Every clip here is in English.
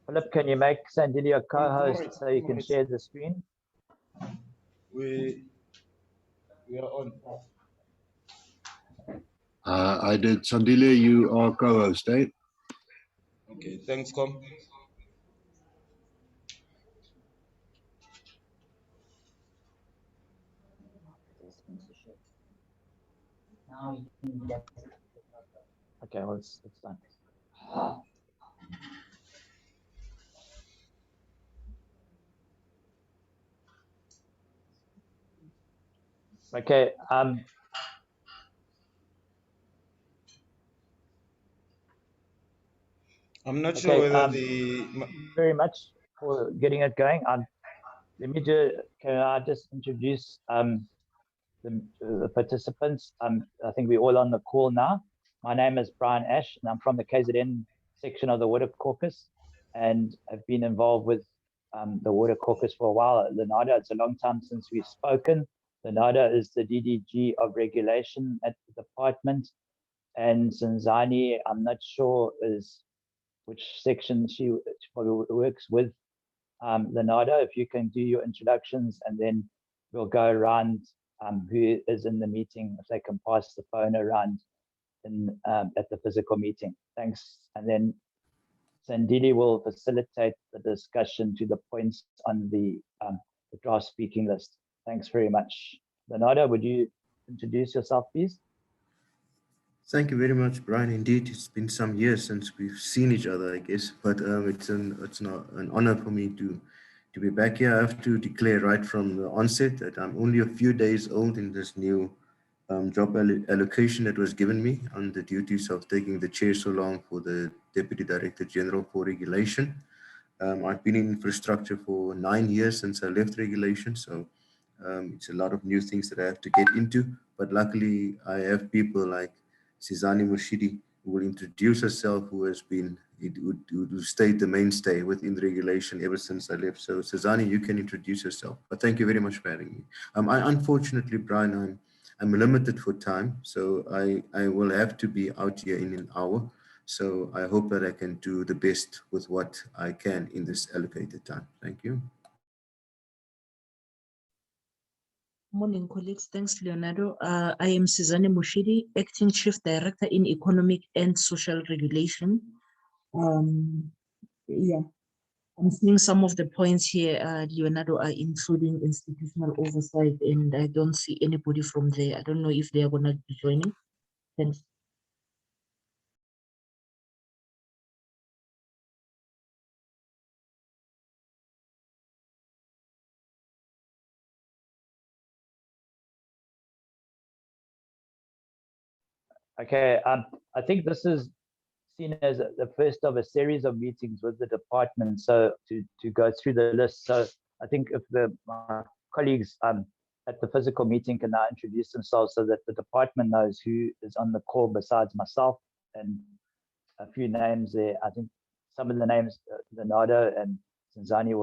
Philip, can you make Sandili a co-host so you can share the screen? We are on. I did. Sandile, you are co-host, eh? Okay, thanks, Com. Okay, well, it's done. Okay. I'm not sure whether the very much for getting it going. Can I just introduce the participants? I think we're all on the call now. My name is Brian Ash, and I'm from the KZN section of the Water Caucus, and I've been involved with the Water Caucus for a while. Lenada, it's a long time since we've spoken. Lenada is the DDG of regulation at the department, and Zinzani, I'm not sure which section she probably works with. Lenada, if you can do your introductions, and then we'll go around who is in the meeting, if they can pass the phone around at the physical meeting. Thanks. And then Sandili will facilitate the discussion to the points on the draft speaking list. Thanks very much. Lenada, would you introduce yourself, please? Thank you very much, Brian. Indeed, it's been some years since we've seen each other, I guess, but it's not an honor for me to be back here. I have to declare right from the onset that I'm only a few days old in this new job allocation that was given me on the duties of taking the chair so long for the Deputy Director General for Regulation. I've been in infrastructure for 9 years since I left regulation, so it's a lot of new things that I have to get into, but luckily I have people like Sizani Mushidi, who will introduce herself, who has been, who stayed the mainstay within the regulation ever since I left. So Sizani, you can introduce yourself, but thank you very much for having me. Unfortunately, Brian, I'm limited for time, so I will have to be out here in an hour. So I hope that I can do the best with what I can in this allocated time. Thank you. Morning, colleagues. Thanks, Leonardo. I am Sizani Mushidi, Acting Chief Director in Economic and Social Regulation. Yeah, I'm seeing some of the points here, Leonardo, are including institutional oversight, and I don't see anybody from there. I don't know if they are going to be joining. Thanks. Okay, I think this is seen as the first of a series of meetings with the department, so to go through the list. So I think if my colleagues at the physical meeting can now introduce themselves so that the department knows who is on the call besides myself, and a few names there. I think some of the names Leonardo and Zinzani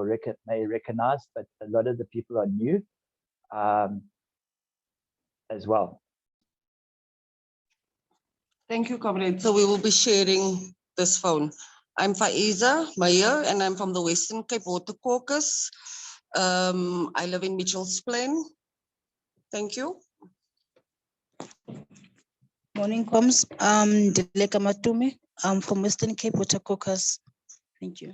may recognize, but a lot of the people are new as well. Thank you, Comrade. So we will be sharing this phone. I'm Faiza Mayer, and I'm from the Western Cape Water Caucus. I live in Mitchell's Plain. Thank you. Morning, Coms. Deleka Matume. I'm from Western Cape Water Caucus. Thank you.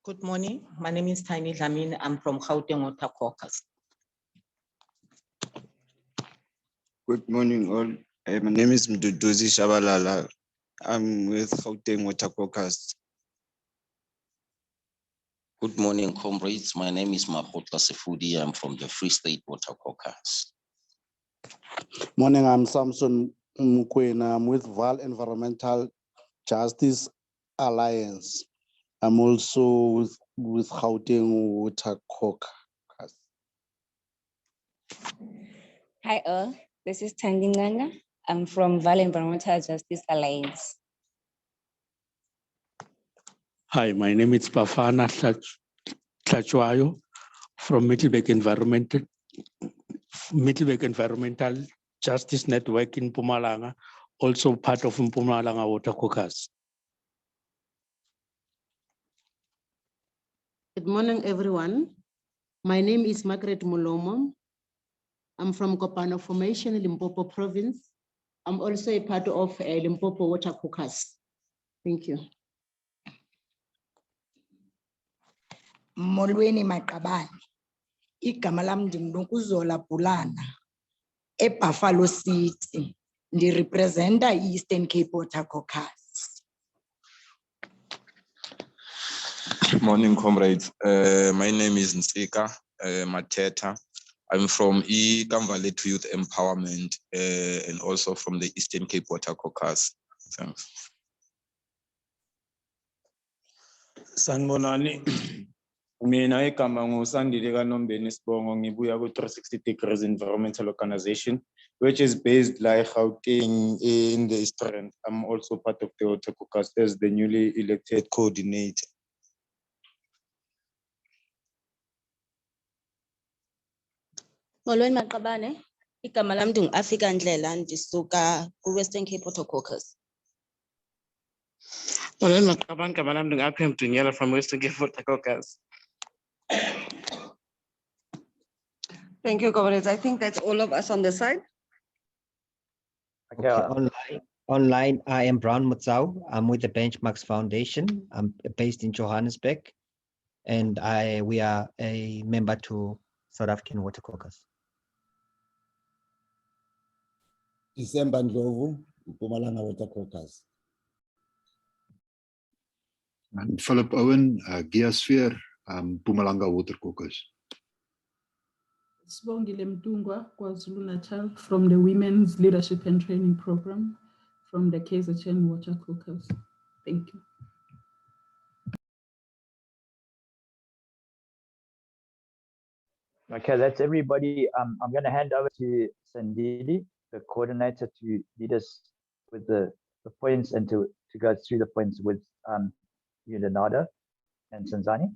Good morning. My name is Tiny Lamin. I'm from Gauteng Water Caucus. Good morning, all. My name is Mduduzi Shabalala. I'm with Gauteng Water Caucus. Good morning, comrades. My name is Mahotla Sefudi. I'm from the Free State Water Caucus. Morning, I'm Samson Mkwena. I'm with Val Environmental Justice Alliance. I'm also with Gauteng Water Caucus. Hi all, this is Tanginganga. I'm from Valley Environmental Justice Alliance. Hi, my name is Bafana Tlachwayo from Middleburg Environmental Justice Network in Mpumalanga, also part of Mpumalanga Water Caucus. Good morning, everyone. My name is Margaret Mulomo. I'm from Kopano Formation, Limpopo Province. I'm also a part of Limpopo Water Caucus. Thank you. Molweni Maqabane. Igama lam ndinguNokuzola Bulana eBuffalo City. Ndirepresenta Eastern Cape Water Caucus. Good morning, comrades. My name is Nsika Mateta. I'm from Kamvale to Youth Empowerment and also from the Eastern Cape Water Caucus. Thanks. Sanibonani. Mina igama nguSandile kaNombeni Sibongo, ngibuya ku-360 Degrees Environmental Organization, which is based like Gauteng in the Eastern. I'm also part of the Water Caucus as the newly elected coordinator. Molweni Maqabane, igama lam ndingu-Afika Ndlela, ndisuka ku-Western Cape Water Caucus. Molweni Maqabane, igama lam ndingu-Aphem Dunyela from Western Cape Water Caucus. Thank you, comrades. I think that's all of us on the side. Okay. Online, I am Brown Mutsau. I'm with the Benchmarks Foundation. I'm based in Johannesburg, and we are a member to South African Water Caucus. December Ndlovu, Mpumalanga Water Caucus. And Philip Owen, Geosphere, Mpumalanga Water Caucus. Sibongile Mtungwa, KwaZulu-Natal, from the Women's Leadership and Training Program, from the KZN Water Caucus. Thank you. Okay, that's everybody. I'm going to hand over to Sandili, the coordinator, to lead us with the points and to go through the points with you, Leonardo and Sanzani.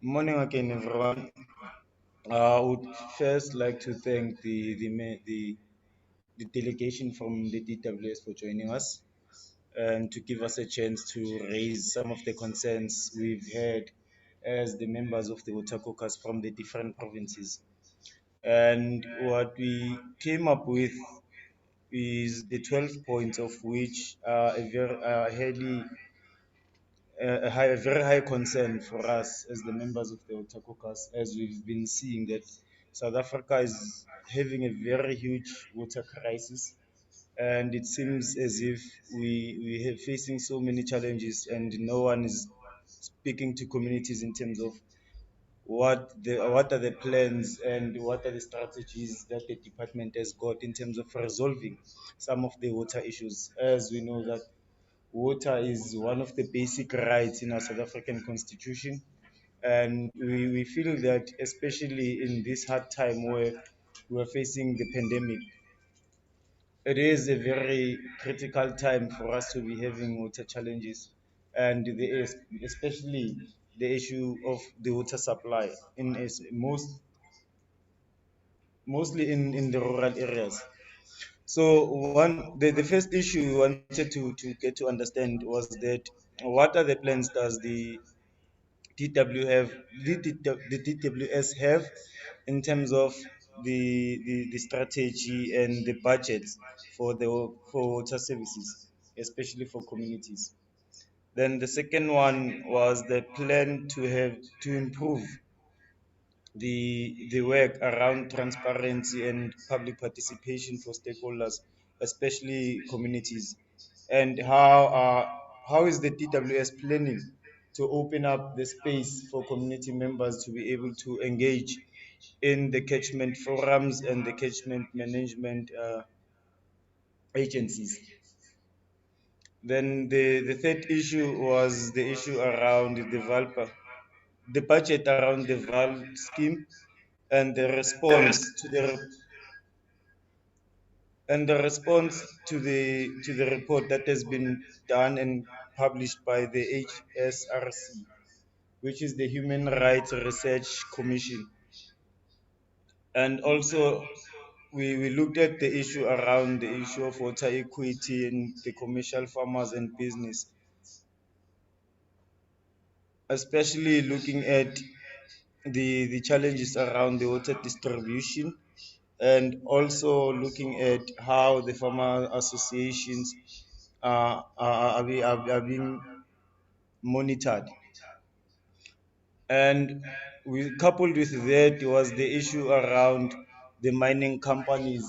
Morning again, everyone. I would first like to thank the delegation from the DWS for joining us and to give us a chance to raise some of the concerns we've had as the members of the Water Caucus from the different provinces. And what we came up with is the 12 points, of which are a very high concern for us as the members of the Water Caucus, as we've been seeing that South Africa is having a very huge water crisis, and it seems as if we are facing so many challenges and no one is speaking to communities in terms of what are the plans and what are the strategies that the department has got in terms of resolving some of the water issues, as we know that water is one of the basic rights in our South African constitution. And we feel that especially in this hard time where we're facing the pandemic, it is a very critical time for us to be having water challenges, and especially the issue of the water supply mostly in the rural areas. So the first issue we wanted to get to understand was that what are the plans does the DWS have in terms of the strategy and the budgets for water services, especially for communities. Then the second one was the plan to improve the work around transparency and public participation for stakeholders, especially communities. and how is the DWS planning to open up the space for community members to be able to engage in the catchment forums and the catchment management agencies. Then the third issue was the issue around the budget around the VAL scheme and the response to the report that has been done and published by the HSRC, which is the Human Rights Research Commission. And also we looked at the issue around the issue of water equity in the commercial farmers and business, especially looking at the challenges around the water distribution, and also looking at how the farmer associations are being monitored. And we coupled with that was the issue around the mining companies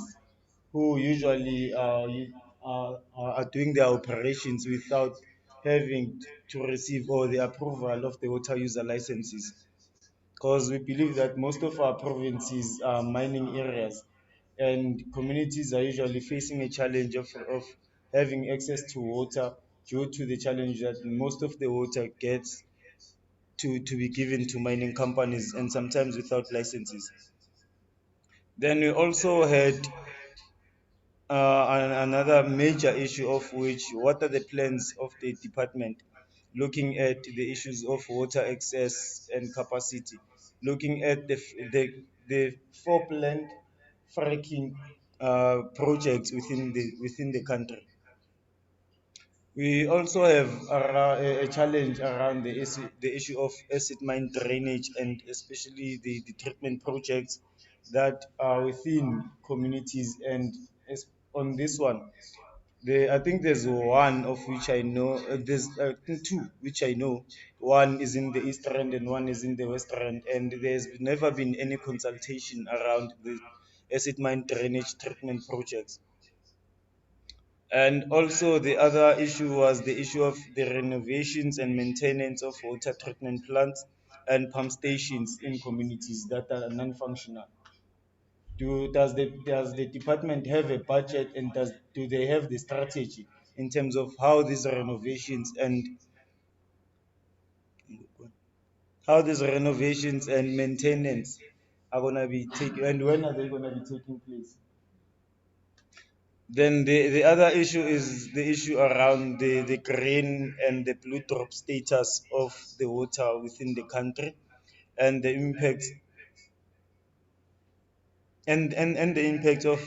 who usually are doing their operations without having to receive all the approval of the water user licenses, because we believe that most of our provinces are mining areas and communities are usually facing a challenge of having access to water due to the challenge that most of the water gets to be given to mining companies and sometimes without licenses. Then we also had another major issue of which, what are the plans of the department looking at the issues of water access and capacity, looking at the 4 planned fracking projects within the country. We also have a challenge around the issue of acid mine drainage, and especially the treatment projects that are within communities. And on this one, I think there's one of which I know, there's two which I know. One is in the East Rand and one is in the West Rand, and there's never been any consultation around the acid mine drainage treatment projects. And also the other issue was the issue of the renovations and maintenance of water treatment plants and pump stations in communities that are non-functional. Does the department have a budget, and do they have the strategy in terms of how these renovations and maintenance are going to be taken, and when are they going to be taking place? Then the other issue is the issue around the green and the blue drop status of the water within the country, and the impact and the impact of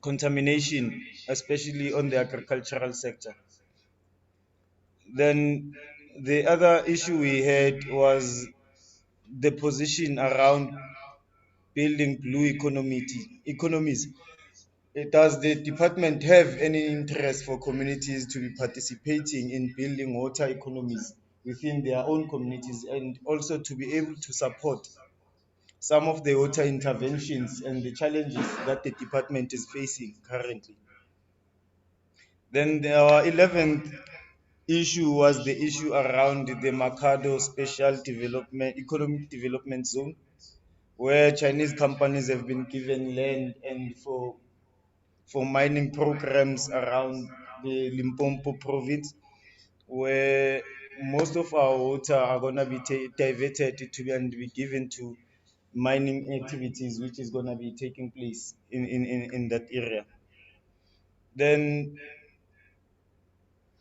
contamination, especially on the agricultural sector. Then the other issue we had was the position around building blue economies. Does the department have any interest for communities to be participating in building water economies within their own communities, and also to be able to support some of the water interventions and the challenges that the department is facing currently? Then our 11th issue was the issue around the Mercado Special Economic Development Zone, where Chinese companies have been given land and for mining programs around the Limpopo province, where most of our water are going to be diverted to and be given to mining activities, which is going to be taking place in that area. Then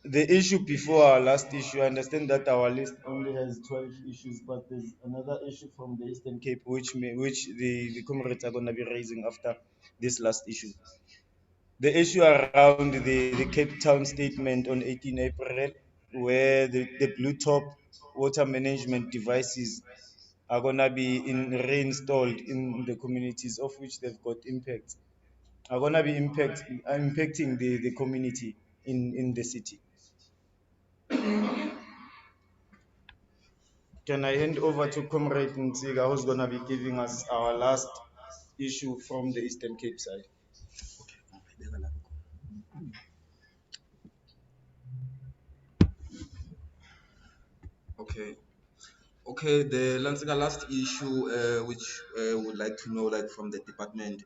the issue before our last issue, I understand that our list only has 12 issues, but there's another issue from the Eastern Cape which the comrades are going to be raising after this last issue. The issue around the Cape Town statement on 18 April, where the blue top water management devices are going to be reinstalled in the communities of which they've got impact, are going to be impacting the community in the city. Can I hand over to Comrade Ntsiga, who's going to be giving us our last issue from the Eastern Cape side? Okay. Okay, the last issue which would like to know like from the department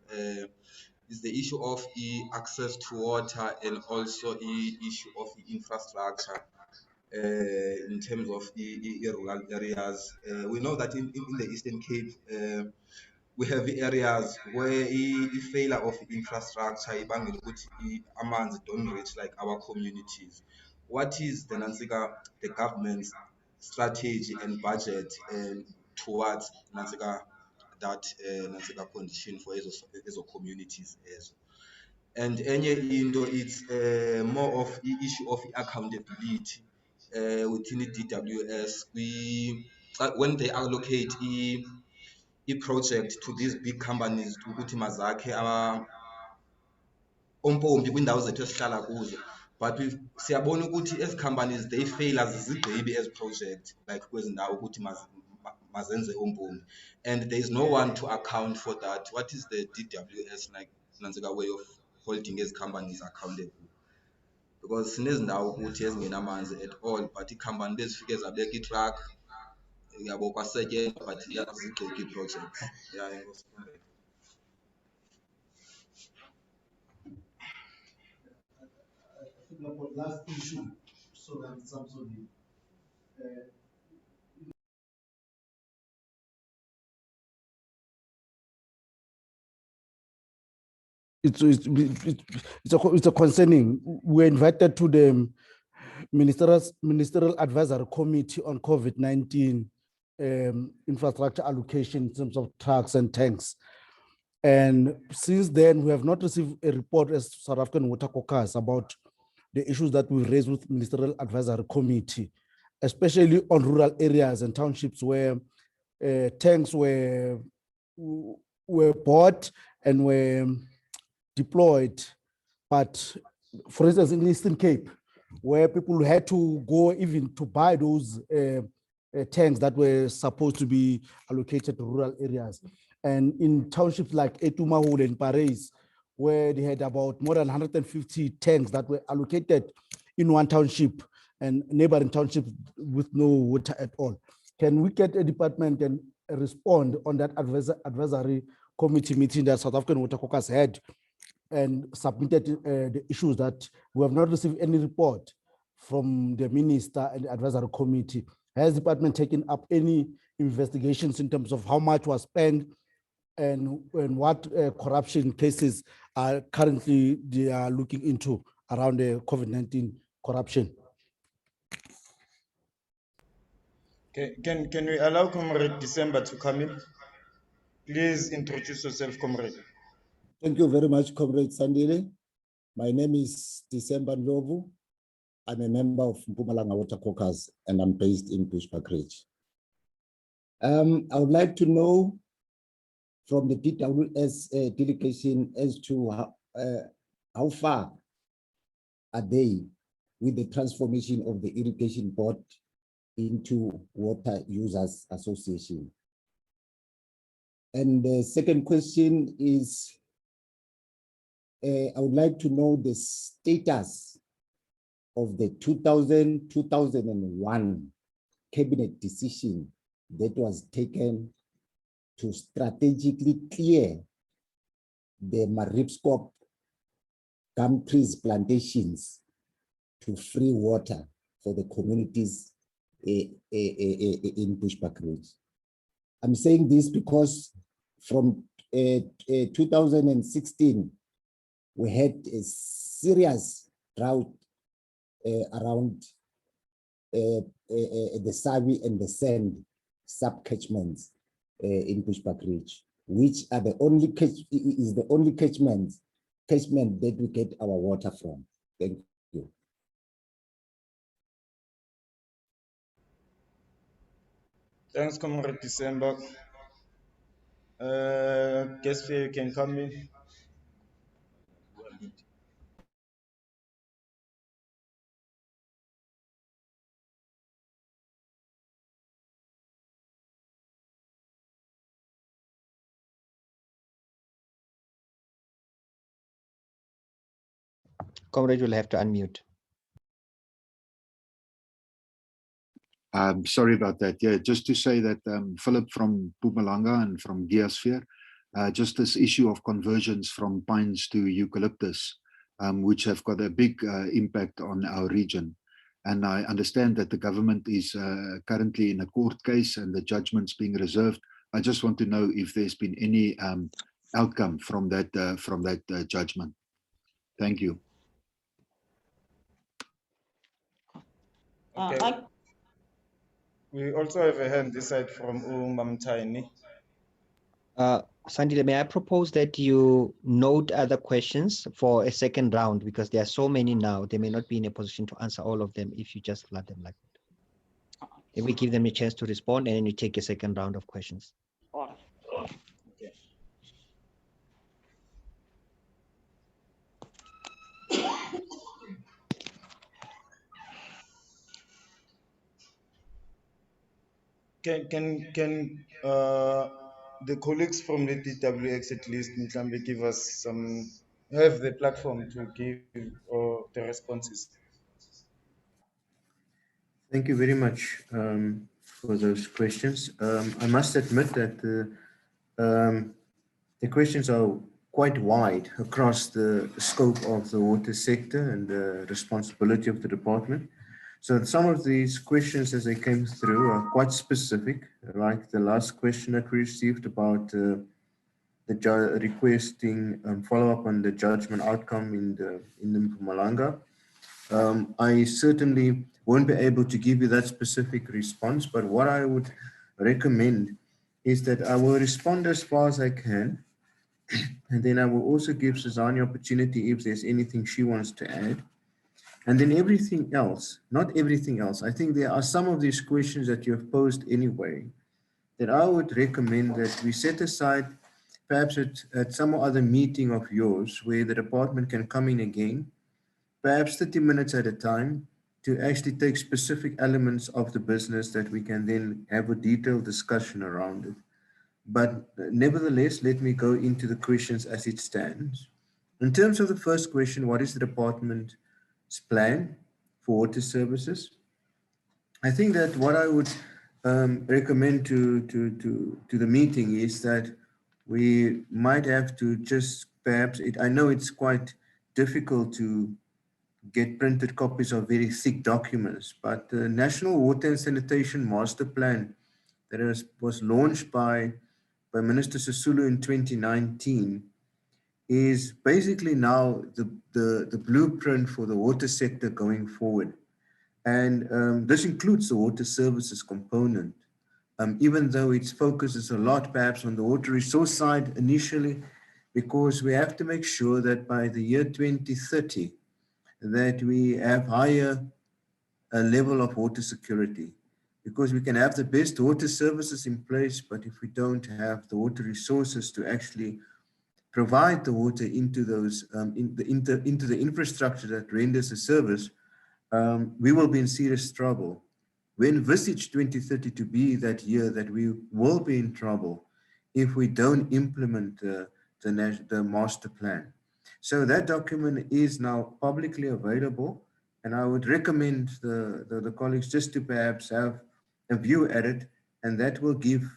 is the issue of access to water and also issue of infrastructure in terms of rural areas. We know that in the Eastern Cape we have areas where failure of infrastructure ibangela ukuthi amanzi don't reach like our communities. What is the government's strategy and budget towards that condition for ezo communities ezo? And enye into it's more of the issue of accountability within the DWS. When they allocate project to these big companies ukuthi mazakhe ompompi kwindawo zethu esihlala kuzo, but siyabona ukuthi ezi companies they fail as baby as project like kwezi ndawo ukuthi mazenze ompompi, and there is no one to account for that. What is the DWS like way of holding these companies accountable? Because sinezindawo ukuthi ezingenamanzi at all, but icompany bezifike zabeka i-truck yabo kwasetyenzwa but yazigxeka ii-projects. Yeah, enkosi. Last issue, so that it's absolutely. It's a concerning. We're invited to the Ministerial Advisory Committee on COVID-19 infrastructure allocation in terms of trucks and tanks. And since then, we have not received a report as South African Water Caucus about the issues that we raised with Ministerial Advisory Committee, especially on rural areas and townships where tanks were bought and were deployed. But for instance, in the Eastern Cape, where people had to go even to buy those tanks that were supposed to be allocated to rural areas. And in townships like Etumahule and Paris, where they had about more than 150 tanks that were allocated in one township and neighboring townships with no water at all. Can we get a department and respond on that advisory committee meeting that South African Water Caucus had and submitted the issues that we have not received any report from the minister and the advisory committee? Has the department taken up any investigations in terms of how much was spent and what corruption cases are currently they are looking into around the COVID-19 corruption? Can we allow Comrade December to come in? Please introduce yourself, Comrade. Thank you very much, Comrade Sandile. My name is December Ndlovu. I'm a member of Mpumalanga Water Caucus and I'm based in Bushbuckridge. I would like to know from the DWS delegation as to how far are they with the transformation of the irrigation board into water users association. And the second question is, I would like to know the status of the 2001 cabinet decision that was taken to strategically clear the Maripskop gum trees plantations to free water for the communities in Bushbuckridge. I'm saying this because from 2016, we had a serious drought around the Sawi and the Sand sub-catchments in Bushbuckridge, which are the only catchment that we get our water from. Thank you. Thanks, Comrade December. Guess you can come in. Comrade will have to unmute. Sorry about that. Yeah, just to say that Philip from Mpumalanga and from Geosphere, just this issue of conversions from pines to eucalyptus, which have got a big impact on our region. And I understand that the government is currently in a court case and the judgment's being reserved. I just want to know if there's been any outcome from that judgment. Thank you. Okay. We also have a hand this side from Mamtani. Sandile, may I propose that you note other questions for a second round, because there are so many now, they may not be in a position to answer all of them if you just flood them like that. If we give them a chance to respond and then you take a second round of questions. Okay. Can the colleagues from the DWS at least give us some, have the platform to give the responses? Thank you very much for those questions. I must admit that the questions are quite wide across the scope of the water sector and the responsibility of the department. So some of these questions as they came through are quite specific, like the last question that we received about requesting follow-up on the judgment outcome in the Mpumalanga. I certainly won't be able to give you that specific response, but what I would recommend is that I will respond as far as I can, and then I will also give Suzanne the opportunity if there's anything she wants to add. And then everything else, not everything else, I think there are some of these questions that you have posed anyway, that I would recommend that we set aside perhaps at some other meeting of yours where the department can come in again, perhaps 30 minutes at a time, to actually take specific elements of the business that we can then have a detailed discussion around it. But nevertheless, let me go into the questions as it stands. In terms of the first question, what is the department's plan for water services? I think that what I would recommend to the meeting is that we might have to just perhaps, I know it's quite difficult to get printed copies of very thick documents, but the National Water and Sanitation Master Plan that was launched by Minister Sisulu in 2019 is basically now the blueprint for the water sector going forward. And this includes the water services component, even though its focus is a lot perhaps on the water resource side initially, because we have to make sure that by the year 2030, that we have higher level of water security, because we can have the best water services in place, but if we don't have the water resources to actually provide the water into those into the infrastructure that renders the service, we will be in serious trouble. We envisage 2030 to be that year that we will be in trouble if we don't implement the master plan. So that document is now publicly available, and I would recommend the colleagues just to perhaps have a view at it, and that will give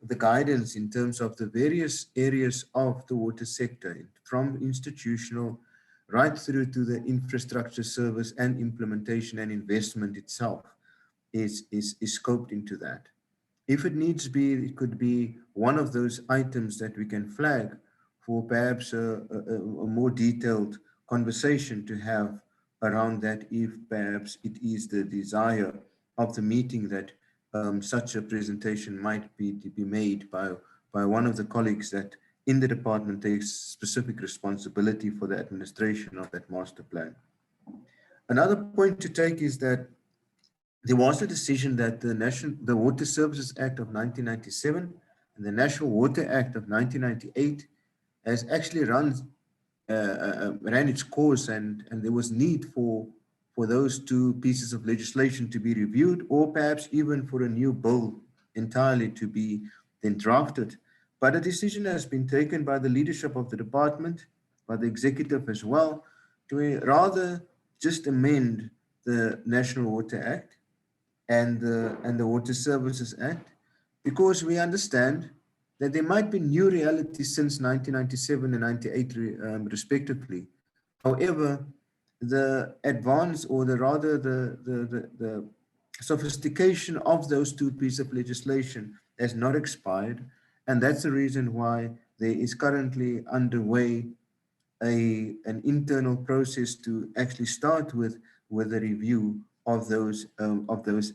the guidance in terms of the various areas of the water sector, from institutional right through to the infrastructure service and implementation and investment itself is scoped into that. If it needs to be, it could be one of those items that we can flag for perhaps a more detailed conversation to have around that, if perhaps it is the desire of the meeting that such a presentation might be made by one of the colleagues that in the department takes specific responsibility for the administration of that master plan. Another point to take is that there was a decision that the Water Services Act of 1997 and the National Water Act of 1998 has actually ran its course, and there was need for those two pieces of legislation to be reviewed, or perhaps even for a new bill entirely to be then drafted. But a decision has been taken by the leadership of the department, by the executive as well, to rather just amend the National Water Act and the Water Services Act, because we understand that there might be new realities since 1997 and 98 respectively. However, the advance, or the sophistication of those two pieces of legislation has not expired, and that's the reason why there is currently underway an internal process to actually start with a review of those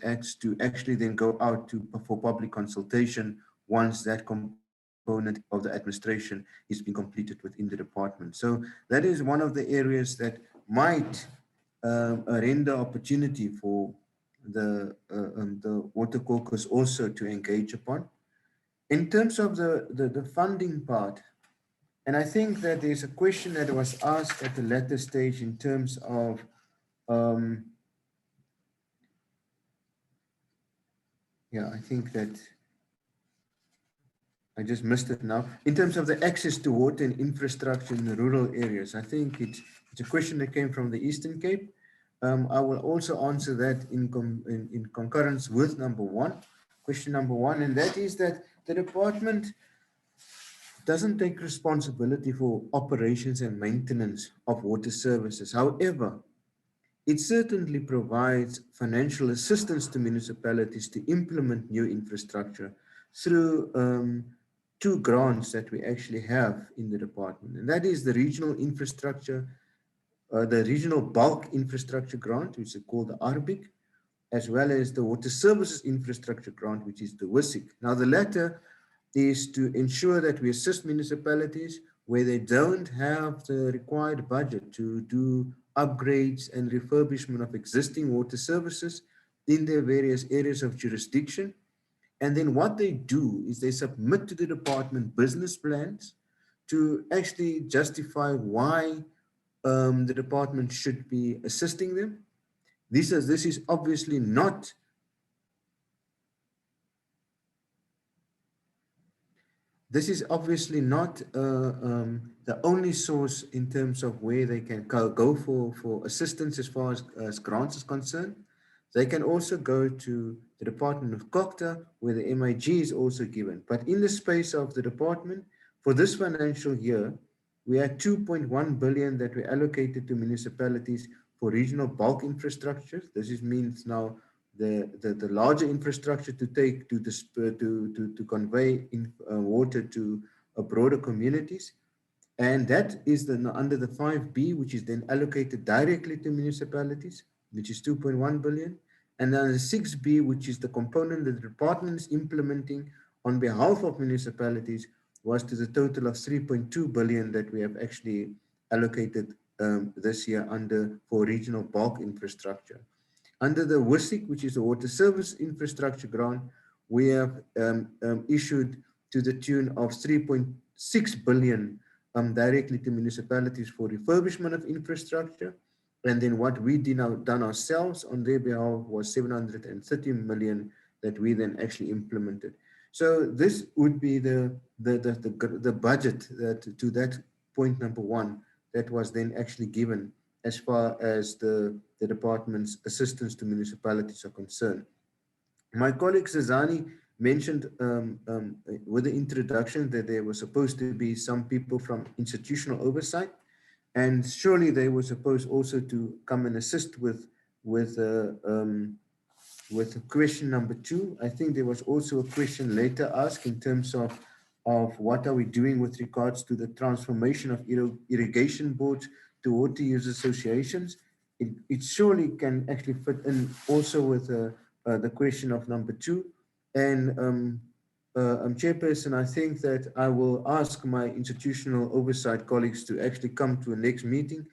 acts, to actually then go out for public consultation once that component of the administration is being completed within the department. So that is one of the areas that might render opportunity for the Water Caucus also to engage upon. In terms of the funding part, and I think that there's a question that was asked at the latter stage in terms of yeah, I think that I just missed it now. In terms of the access to water and infrastructure in the rural areas, I think it's a question that came from the Eastern Cape. I will also answer that in concurrence with question number one, and that is that the department doesn't take responsibility for operations and maintenance of water services. However, it certainly provides financial assistance to municipalities to implement new infrastructure through two grants that we actually have in the department. And that is the regional infrastructure, the regional bulk infrastructure grant, which is called the RBIC, as well as the water services infrastructure grant, which is the WSIC. Now, the latter is to ensure that we assist municipalities where they don't have the required budget to do upgrades and refurbishment of existing water services in their various areas of jurisdiction. And then what they do is they submit to the department business plans to actually justify why the department should be assisting them. This is obviously not the only source in terms of where they can go for assistance as far as grants is concerned. They can also go to the Department of COCTA, where the MIG is also given. But in the space of the department, for this financial year, we had 2.1 billion that were allocated to municipalities for regional bulk infrastructure. This means now the larger infrastructure to take to convey water to broader communities, and that is under the 5B, which is then allocated directly to municipalities, which is 2.1 billion, and then the 6B, which is the component that the department is implementing on behalf of municipalities, was to the total of 3.2 billion that we have actually allocated this year for regional bulk infrastructure. Under the WSIC, which is the Water Service Infrastructure Grant, we have issued to the tune of 3.6 billion directly to municipalities for refurbishment of infrastructure. And then what we done ourselves on their behalf was 730 million that we then actually implemented. So this would be the budget that to that point number one that was then actually given as far as the department's assistance to municipalities are concerned. My colleague Sazani mentioned with the introduction that there was supposed to be some people from institutional oversight, and surely they were supposed also to come and assist with question number two. I think there was also a question later asked in terms of what are we doing with regards to the transformation of irrigation boards to water use associations. It surely can actually fit in also with the question of number two. And Chairperson, I think that I will ask my institutional oversight colleagues to actually come to a next meeting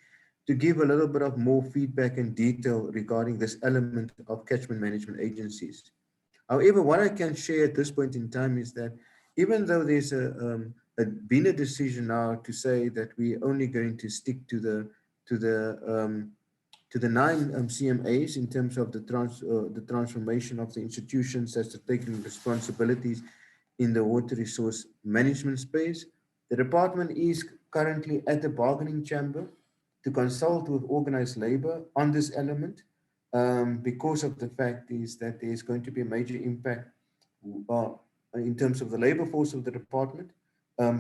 to give a little bit of more feedback and detail regarding this element of catchment management agencies. However, what I can share at this point in time is that even though there's been a decision now to say that we're only going to stick to the 9 CMAs in terms of the transformation of the institutions that's taking responsibilities in the water resource management space, the department is currently at the bargaining chamber to consult with organized labor on this element. because of the fact is that there's going to be a major impact in terms of the labor force of the department.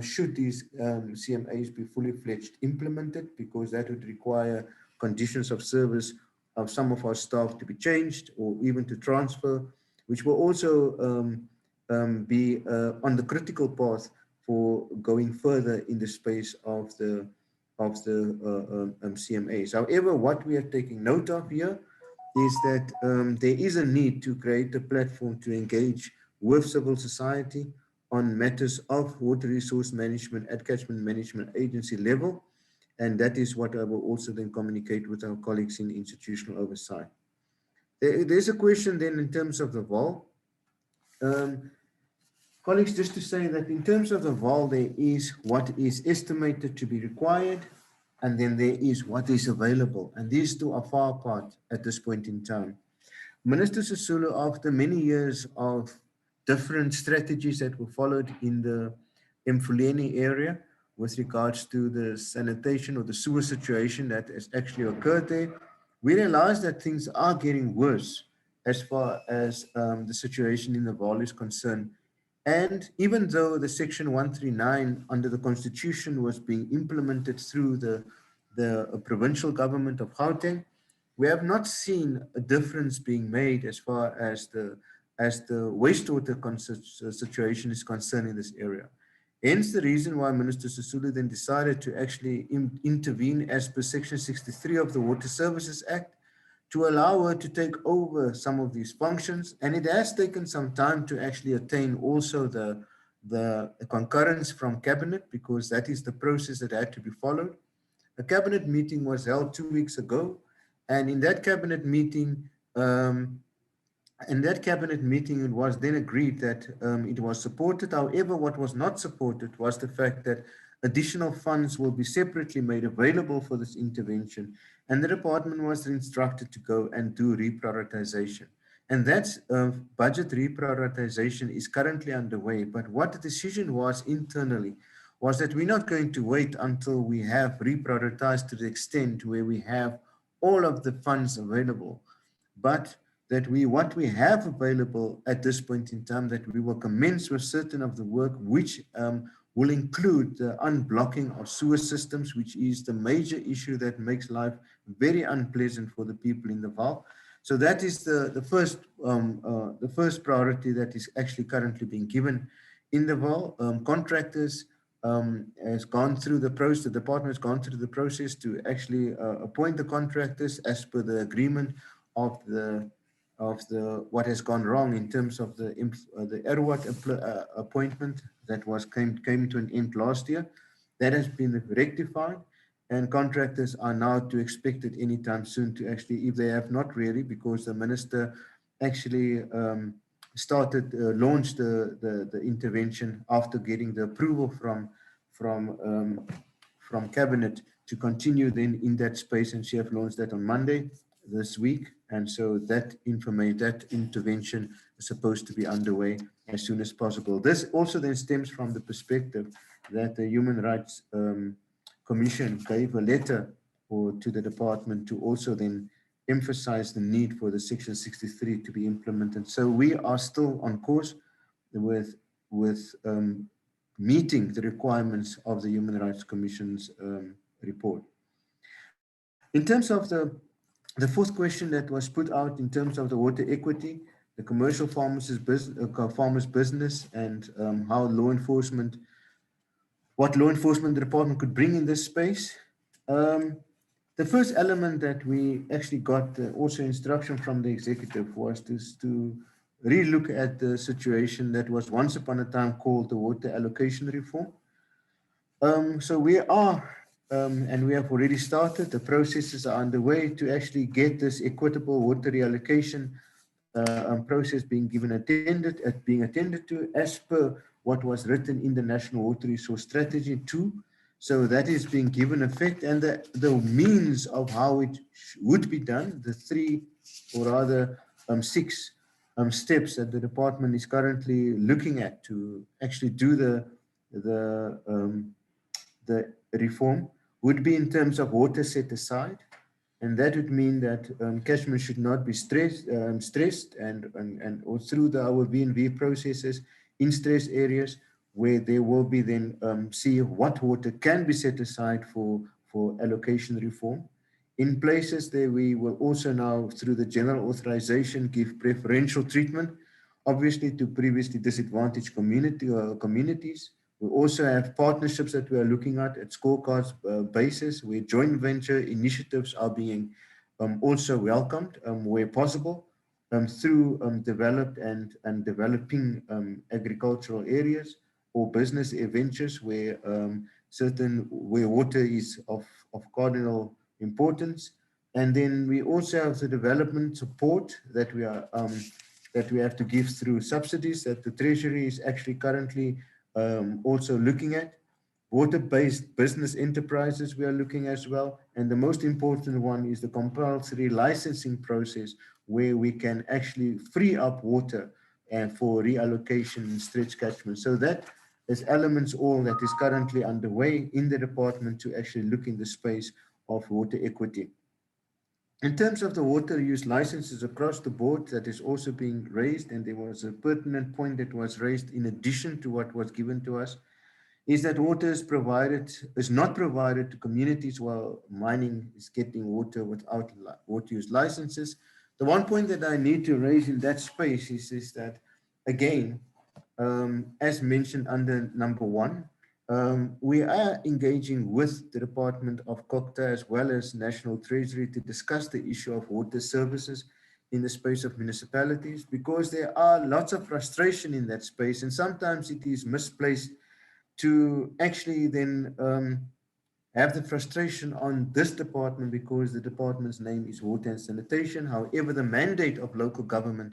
Should these CMAs be fully fledged implemented, because that would require conditions of service of some of our staff to be changed or even to transfer, which will also be on the critical path for going further in the space of the CMAs. However, what we are taking note of here is that there is a need to create a platform to engage with civil society on matters of water resource management at catchment management agency level. And that is what I will also then communicate with our colleagues in institutional oversight. There's a question then in terms of the VAL. Colleagues, just to say that in terms of the VAL, there is what is estimated to be required, and then there is what is available. And these two are far apart at this point in time. Minister Sisulu, after many years of different strategies that were followed in the Mfuleni area with regards to the sanitation or the sewer situation that has actually occurred there, we realized that things are getting worse as far as the situation in the VAL is concerned. And even though the Section 139 under the Constitution was being implemented through the provincial government of Gauteng, we have not seen a difference being made as far as the wastewater situation is concerned in this area. Hence the reason why Minister Sisulu then decided to actually intervene as per Section 63 of the Water Services Act to allow her to take over some of these functions. And it has taken some time to actually attain also the concurrence from Cabinet, because that is the process that had to be followed. A Cabinet meeting was held 2 weeks ago. And in that Cabinet meeting, it was then agreed that it was supported. However, what was not supported was the fact that additional funds will be separately made available for this intervention. And the department was instructed to go and do reprioritization. And that budget reprioritization is currently underway. But what the decision was internally was that we're not going to wait until we have reprioritized to the extent where we have all of the funds available, but that what we have available at this point in time, that we will commence with certain of the work which will include the unblocking of sewer systems, which is the major issue that makes life very unpleasant for the people in the VAL. So that is the first priority that is actually currently being given in the VAL. Contractors has gone through the process, the department has gone through the process to actually appoint the contractors as per the agreement of what has gone wrong in terms of the ERWAT appointment that came to an end last year. That has been rectified, and contractors are now to expect it anytime soon to actually, if they have not really, because the minister actually launched the intervention after getting the approval from Cabinet to continue then in that space, and she have launched that on Monday this week. And so that intervention is supposed to be underway as soon as possible. This also then stems from the perspective that the Human Rights Commission gave a letter to the department to also then emphasize the need for the Section 63 to be implemented. So we are still on course with meeting the requirements of the Human Rights Commission's report. In terms of the fourth question that was put out in terms of the water equity, the commercial farmers' business, and how what law enforcement department could bring in this space. The first element that we actually got also instruction from the executive was to relook at the situation that was once upon a time called the water allocation reform. So we are, and we have already started, the processes are underway to actually get this equitable water reallocation process being attended to as per what was written in the National Water Resource Strategy 2. So that is being given effect, and the means of how it would be done, the 3 or rather 6 steps that the department is currently looking at to actually do the reform would be in terms of water set aside, And that would mean that catchment should not be stressed and or through our V&V processes in stress areas where there will be then see what water can be set aside for allocation reform. In places there we will also now through the general authorization give preferential treatment, obviously to previously disadvantaged communities. We also have partnerships that we are looking at scorecards basis where joint venture initiatives are being also welcomed where possible through developed and developing agricultural areas or business ventures where where water is of cardinal importance. And then we also have the development support that we are that we have to give through subsidies that the Treasury is actually currently also looking at. Water-based business enterprises we are looking as well. And the most important one is the compulsory licensing process where we can actually free up water for reallocation and stretch catchment. So that is elements all that is currently underway in the department to actually look in the space of water equity. In terms of the water use licenses across the board, that is also being raised, and there was a pertinent point that was raised in addition to what was given to us, is that water is not provided to communities while mining is getting water without water use licenses. The one point that I need to raise in that space is that, again, as mentioned under number 1, we are engaging with the Department of COCTA as well as National Treasury to discuss the issue of water services in the space of municipalities, because there are lots of frustration in that space, and sometimes it is misplaced to actually then have the frustration on this department because the department's name is Water and Sanitation. However, the mandate of local government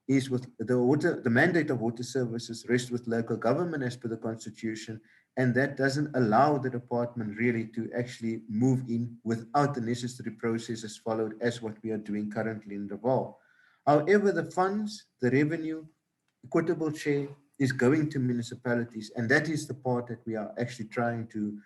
is with the mandate of water services rests with local government as per the constitution, and that doesn't allow the department really to actually move in without the necessary processes followed as what we are doing currently in Raval. However, the funds, the revenue, equitable share is going to municipalities, and that is the part that we are actually trying to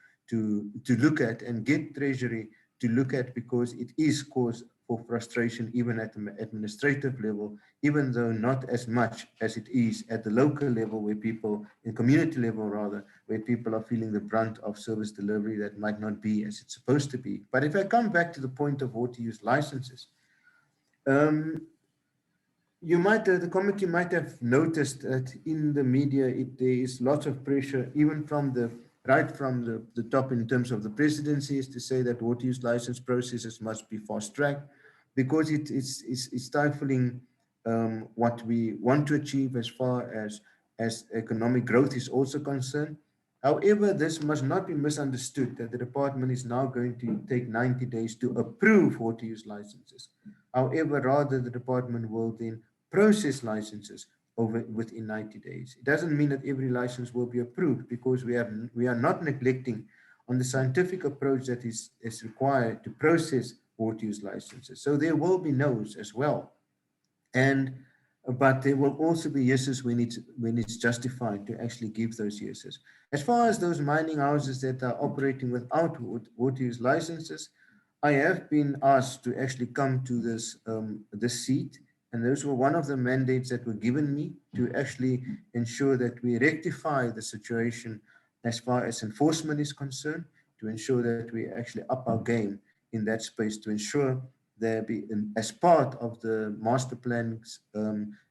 look at and get Treasury to look at, because it is cause for frustration even at the administrative level, even though not as much as it is at the local level where people, in community level rather, where people are feeling the brunt of service delivery that might not be as it's supposed to be. But if I come back to the point of water use licenses, you might, the committee might have noticed that in the media, there is lots of pressure, even from right from the top in terms of the presidency, is to say that water use license processes must be fast-tracked because it's stifling what we want to achieve as far as economic growth is also concerned. However, this must not be misunderstood that the department is now going to take 90 days to approve water use licenses. However, rather the department will then process licenses within 90 days. It doesn't mean that every license will be approved, because we are not neglecting on the scientific approach that is required to process water use licenses. So there will be no's as well. But there will also be yeses when it's justified to actually give those yeses. As far as those mining houses that are operating without water use licenses, I have been asked to actually come to this seat, and those were one of the mandates that were given me to actually ensure that we rectify the situation as far as enforcement is concerned, to ensure that we actually up our game in that space, to ensure there be, as part of the master plan's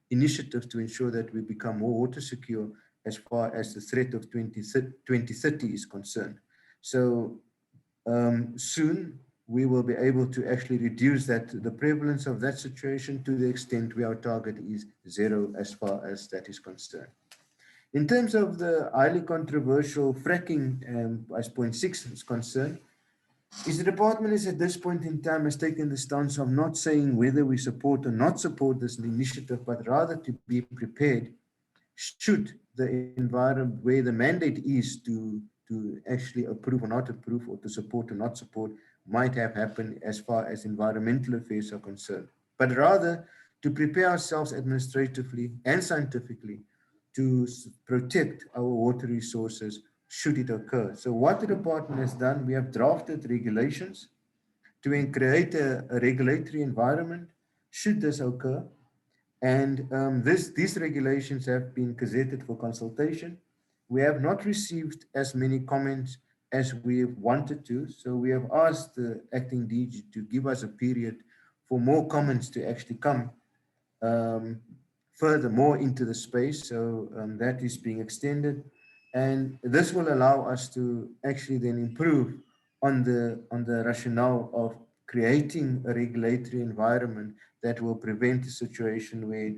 initiative, to ensure that we become more water secure as far as the threat of 2030 is concerned. So soon we will be able to actually reduce the prevalence of that situation to the extent where our target is 0 as far as that is concerned. In terms of the highly controversial fracking, as point 6 is concerned, the department is at this point in time has taken the stance of not saying whether we support or not support this initiative, but rather to be prepared should the environment where the mandate is to actually approve or not approve, or to support or not support, might have happened as far as environmental affairs are concerned, but rather to prepare ourselves administratively and scientifically to protect our water resources should it occur. So what the department has done, we have drafted regulations to create a regulatory environment should this occur. And these regulations have been gazetted for consultation. We have not received as many comments as we have wanted to. So we have asked the acting DG to give us a period for more comments to actually come furthermore into the space. So that is being extended. And this will allow us to actually then improve on the rationale of creating a regulatory environment that will prevent a situation where,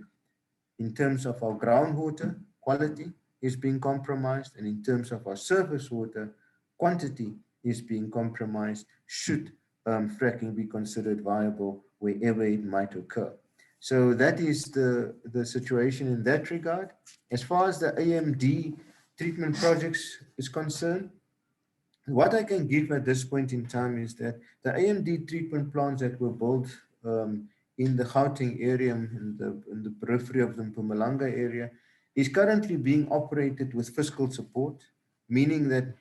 in terms of our groundwater quality, is being compromised, and in terms of our surface water quantity is being compromised, should fracking be considered viable wherever it might occur. So that is the situation in that regard. As far as the AMD treatment projects is concerned, what I can give at this point in time is that the AMD treatment plants that were built in the Gauteng area, in the periphery of the Mpumalanga area, is currently being operated with fiscal support, meaning that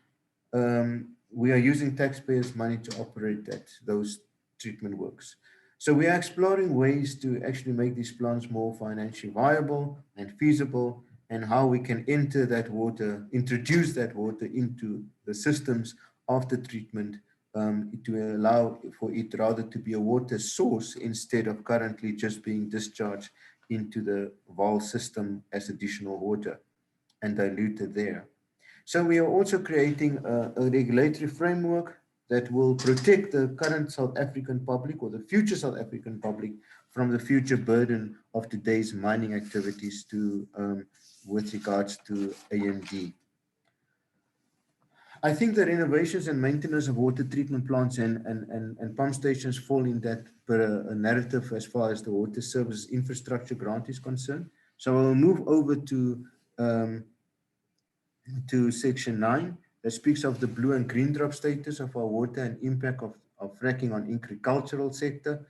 we are using taxpayers' money to operate those treatment works. So we are exploring ways to actually make these plants more financially viable and feasible, and how we can enter that water, introduce that water into the systems of the treatment to allow for it rather to be a water source instead of currently just being discharged into the valve system as additional water and diluted there. So we are also creating a regulatory framework that will protect the current South African public or the future South African public from the future burden of today's mining activities with regards to AMD. I think that renovations and maintenance of water treatment plants and pump stations fall in that narrative as far as the water services infrastructure grant is concerned. So I'll move over to section 9 that speaks of the blue and green drop status of our water and impact of fracking on agricultural sector.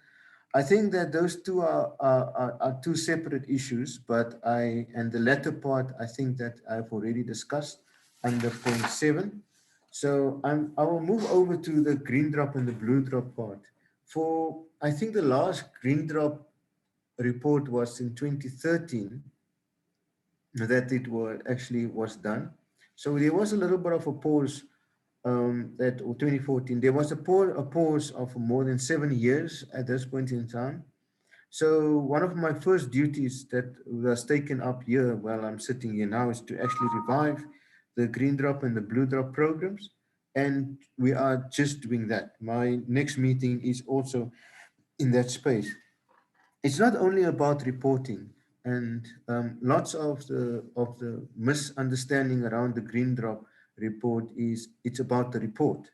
I think that those two are two separate issues, but and the latter part, I think that I've already discussed under point 7. So I will move over to the green drop and the blue drop part. I think the last green drop report was in 2013 that it was done. So there was a little bit of a pause or 2014. There was a pause of more than 7 years at this point in time. So one of my first duties that was taken up here while I'm sitting here now is to actually revive the green drop and the blue drop programs. And we are just doing that. My next meeting is also in that space. It's not only about reporting, and lots of the misunderstanding around the green drop report is it's about the report,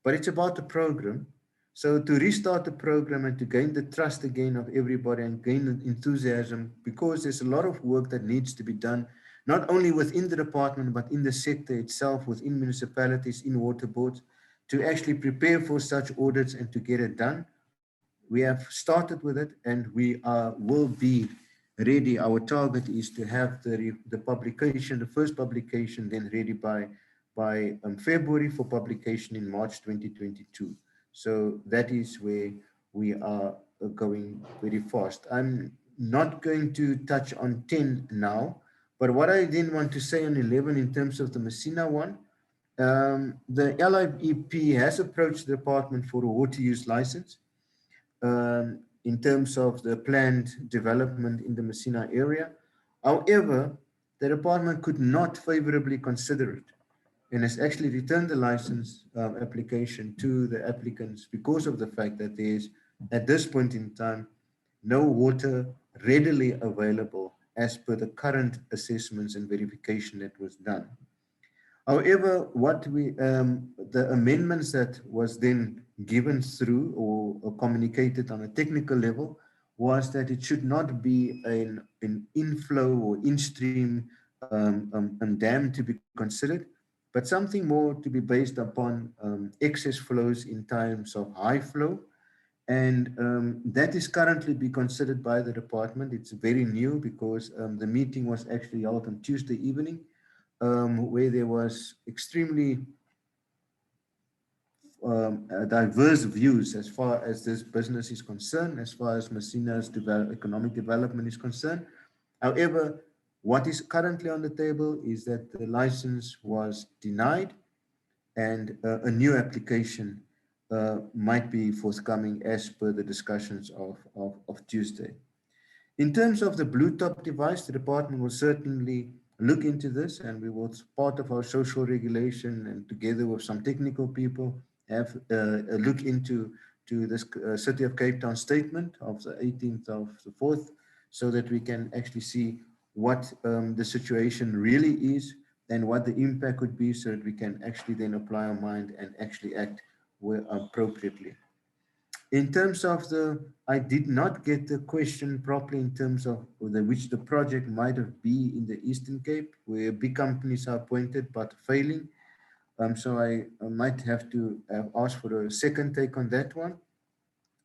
but it's about the program. So to restart the program and to gain the trust again of everybody and gain enthusiasm, because there's a lot of work that needs to be done, not only within the department, but in the sector itself, within municipalities, in water boards, to actually prepare for such audits and to get it done. We have started with it, and we will be ready. Our target is to have the publication, the first publication, then ready by February for publication in March 2022. So that is where we are going very fast. I'm not going to touch on 10 now, but what I then want to say on 11 in terms of the Messina one, the LIEP has approached the department for a water use license in terms of the planned development in the Messina area. However, the department could not favorably consider it and has actually returned the license application to the applicants because of the fact that there is, at this point in time, no water readily available as per the current assessments and verification that was done. However, the amendments that was then given through or communicated on a technical level was that it should not be an inflow or in-stream dam to be considered, but something more to be based upon excess flows in times of high flow. And that is currently being considered by the department. It's very new because the meeting was actually held on Tuesday evening, where there was extremely diverse views as far as this business is concerned, as far as Messina's economic development is concerned. However, what is currently on the table is that the license was denied and a new application might be forthcoming as per the discussions of Tuesday. In terms of the blue top device, the department will certainly look into this, and we will, as part of our social regulation and together with some technical people, have a look into this City of Cape Town statement of the 18th of the 4th, so that we can actually see what the situation really is and what the impact could be, so that we can actually then apply our mind and actually act appropriately. In terms of I did not get the question properly in terms of which the project might have been in the Eastern Cape, where big companies are appointed but failing. So I might have to ask for a second take on that one.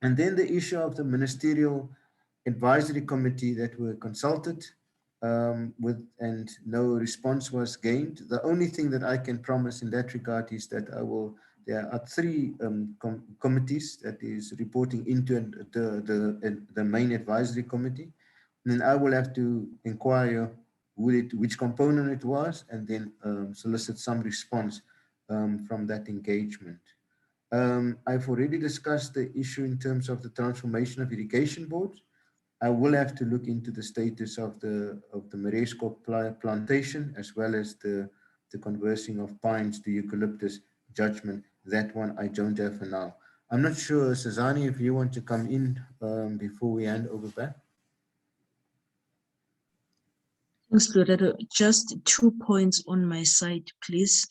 And then the issue of the Ministerial Advisory Committee that were consulted with, and no response was gained. The only thing that I can promise in that regard is that there are 3 committees that is reporting into the main advisory committee. And then I will have to inquire which component it was, and then solicit some response from that engagement. I've already discussed the issue in terms of the transformation of irrigation boards. I will have to look into the status of the Maresco plantation, as well as the conversing of pines to eucalyptus judgment. That one I don't have for now. I'm not sure, Sazani, if you want to come in before we hand over back. Thanks, Loretta. Just 2 points on my side, please.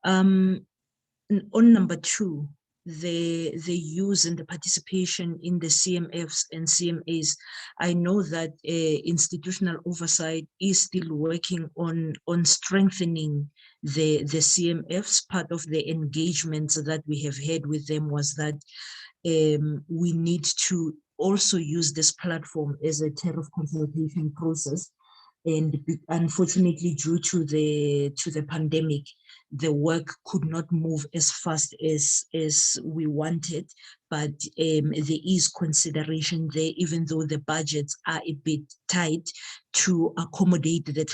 On number 2, the use and the participation in the CMFs and CMAs. I know that institutional oversight is still working on strengthening the CMFs. Part of the engagements that we have had with them was that we need to also use this platform as a tariff consultation process. And unfortunately, due to the pandemic, the work could not move as fast as we wanted. But there is consideration there, even though the budgets are a bit tight, to accommodate the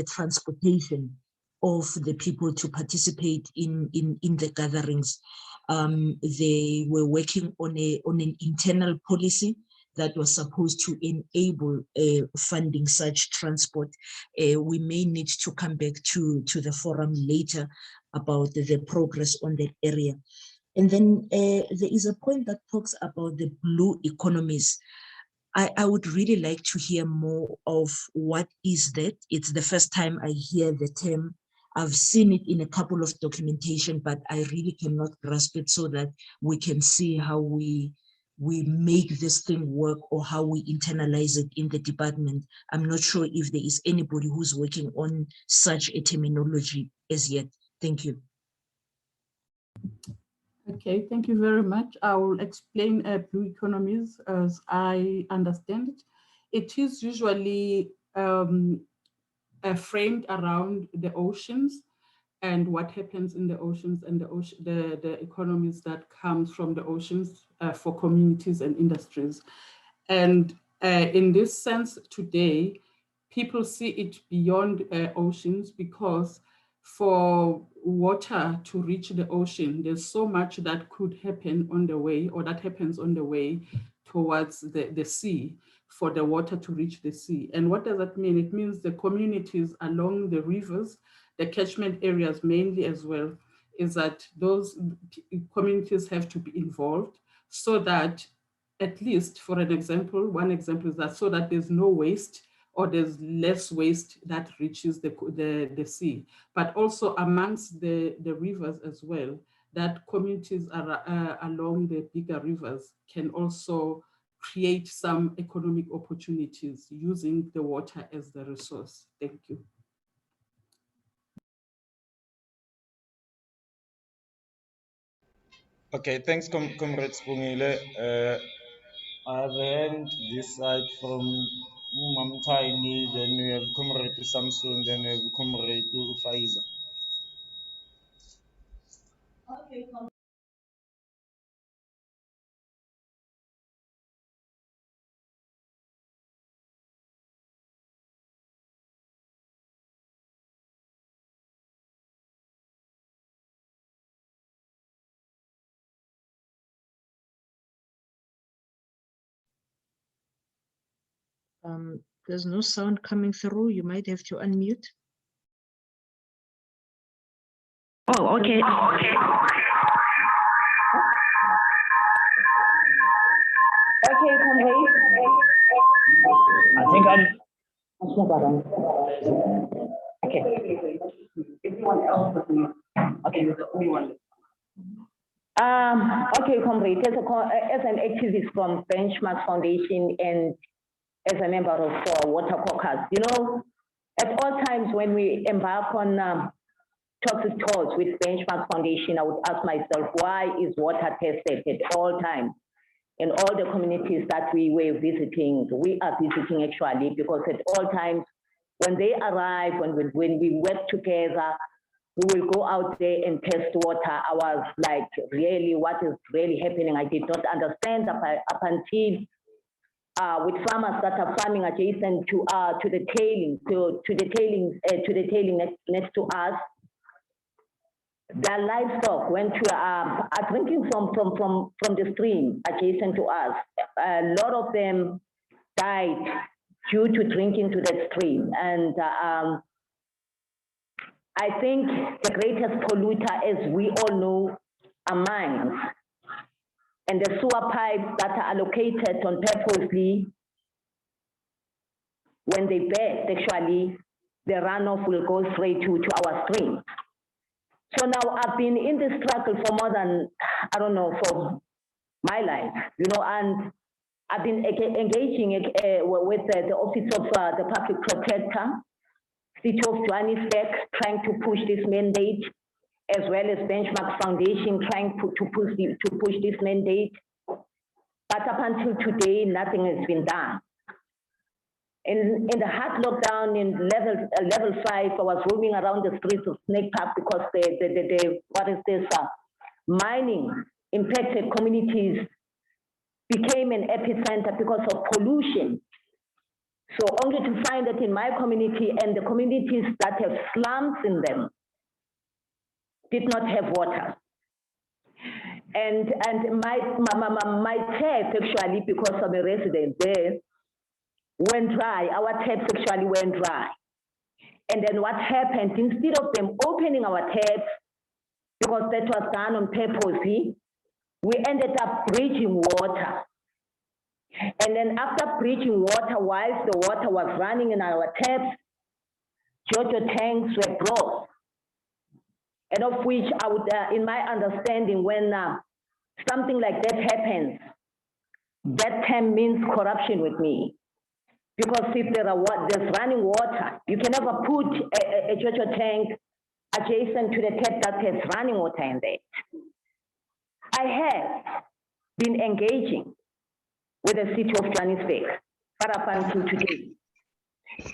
transportation of the people to participate in the gatherings. They were working on an internal policy that was supposed to enable funding such transport. We may need to come back to the forum later about the progress on that area. And then there is a point that talks about the blue economies. I would really like to hear more of what is that. It's the first time I hear the term. I've seen it in a couple of documentation, but I really cannot grasp it, so that we can see how we make this thing work, or how we internalize it in the department. I'm not sure if there is anybody who's working on such a terminology as yet. Thank you. Okay, thank you very much. I will explain blue economies as I understand it. It is usually framed around the oceans and what happens in the oceans, and the economies that come from the oceans for communities and industries. And in this sense today, people see it beyond oceans, because for water to reach the ocean, there's so much that could happen on the way, or that happens on the way towards the sea, for the water to reach the sea. And what does that mean? It means the communities along the rivers, the catchment areas mainly as well, is that those communities have to be involved, so that, at least for an example, one example is that, so that there's no waste, or there's less waste that reaches the sea. But also amongst the rivers as well, that communities are along the bigger rivers can also create some economic opportunities using the water as the resource. Thank you. Okay, thanks, Comrade Spungile. I have a hand this side from Mam Tiny, then we have Comrade Samson, then we have Comrade Faiza. There's no sound coming through. You might have to unmute. Oh, okay. Okay, comrade. I think I'm. Okay. Everyone else but me. Okay, you're the only one. Okay, comrade, as an activist from Benchmark Foundation and as a member of Water Caucus, you know, at all times when we embark on toxic talks with Benchmark Foundation, I would ask myself, why is water tested at all times? In all the communities that we were visiting, we are visiting actually, because at all times when they arrive, when we work together, we will go out there and test water. I was like, really, what is really happening? I did not understand up until with farmers that are farming adjacent to the tailing next to us. Their livestock went to are drinking from the stream adjacent to us. A lot of them died due to drinking to that stream. And I think the greatest polluter, as we all know, are mines. And the sewer pipes that are allocated on purposely, when they burst, actually, the runoff will go straight to our stream. So now I've been in this struggle for more than, I don't know, for my life, you know, and I've been engaging with the Office of the Public Protector, City of Johannesburg, trying to push this mandate, as well as Benchmark Foundation trying to push this mandate. But up until today, nothing has been done. In the hard lockdown in level 5, I was roaming around the streets of Snake Park because mining impacted communities became an epicenter because of pollution. So only to find that in my community and the communities that have slums in them did not have water. And my tap actually, because I'm a resident there, went dry. Our taps actually went dry. And then what happened, instead of them opening our taps, because that was done on purposely, we ended up breaching water. And then after breaching water, whilst the water was running in our taps, JoJo tanks were brought. And of which I would, in my understanding, when something like that happens, that term means corruption with me. Because if there's running water, you can never put a JoJo tank adjacent to the tap that has running water in there. I have been engaging with the City of Johannesburg, but up until today.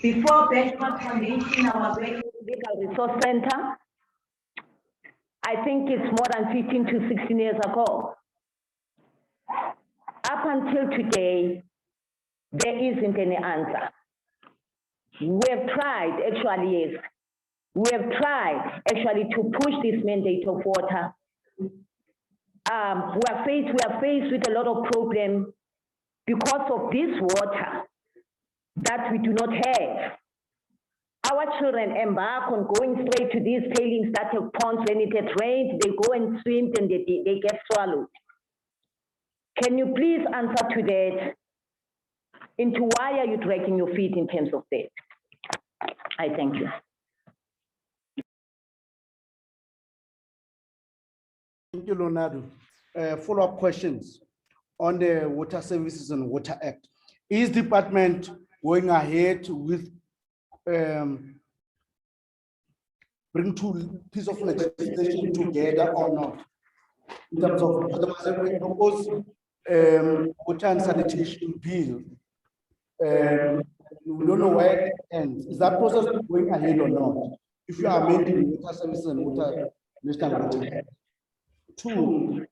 Before Benchmark Foundation, I was working with the Legal Resource Center. I think it's more than 15 to 16 years ago. Up until today, there isn't any answer. We have tried, actually, yes. We have tried, actually, to push this mandate of water. We are faced with a lot of problems because of this water that we do not have. Our children embark on going straight to these tailings that have ponds. When it gets rained, they go and swim and they get swallowed. Can you please answer to that? Into why are you dragging your feet in terms of that? I thank you. Thank you, Leonardo. Follow-up questions on the Water Services and Water Act. Is department going ahead with bring two pieces of legislation together or not? In terms of the proposed water and sanitation bill, we don't know where it ends. Is that process going ahead or not? If you are amending water services and water national water. Two,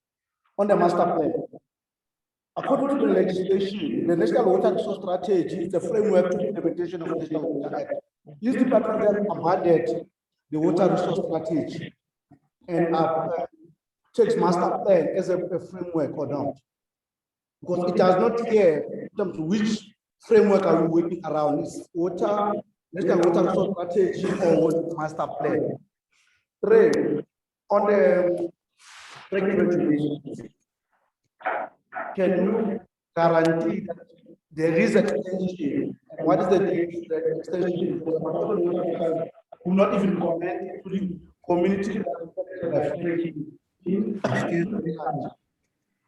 on the master plan. According to the legislation, the National Water Resource Strategy is a framework to implementation of the National Water Act. Is the department abandoned the water resource strategy and takes master plan as a framework or not? Because it does not care in terms of which framework are we working around? Is national water resource strategy or water master plan? 3, on the regulation, can you guarantee that there is extension? And what is the date of the extension? Because some will not even comment, including community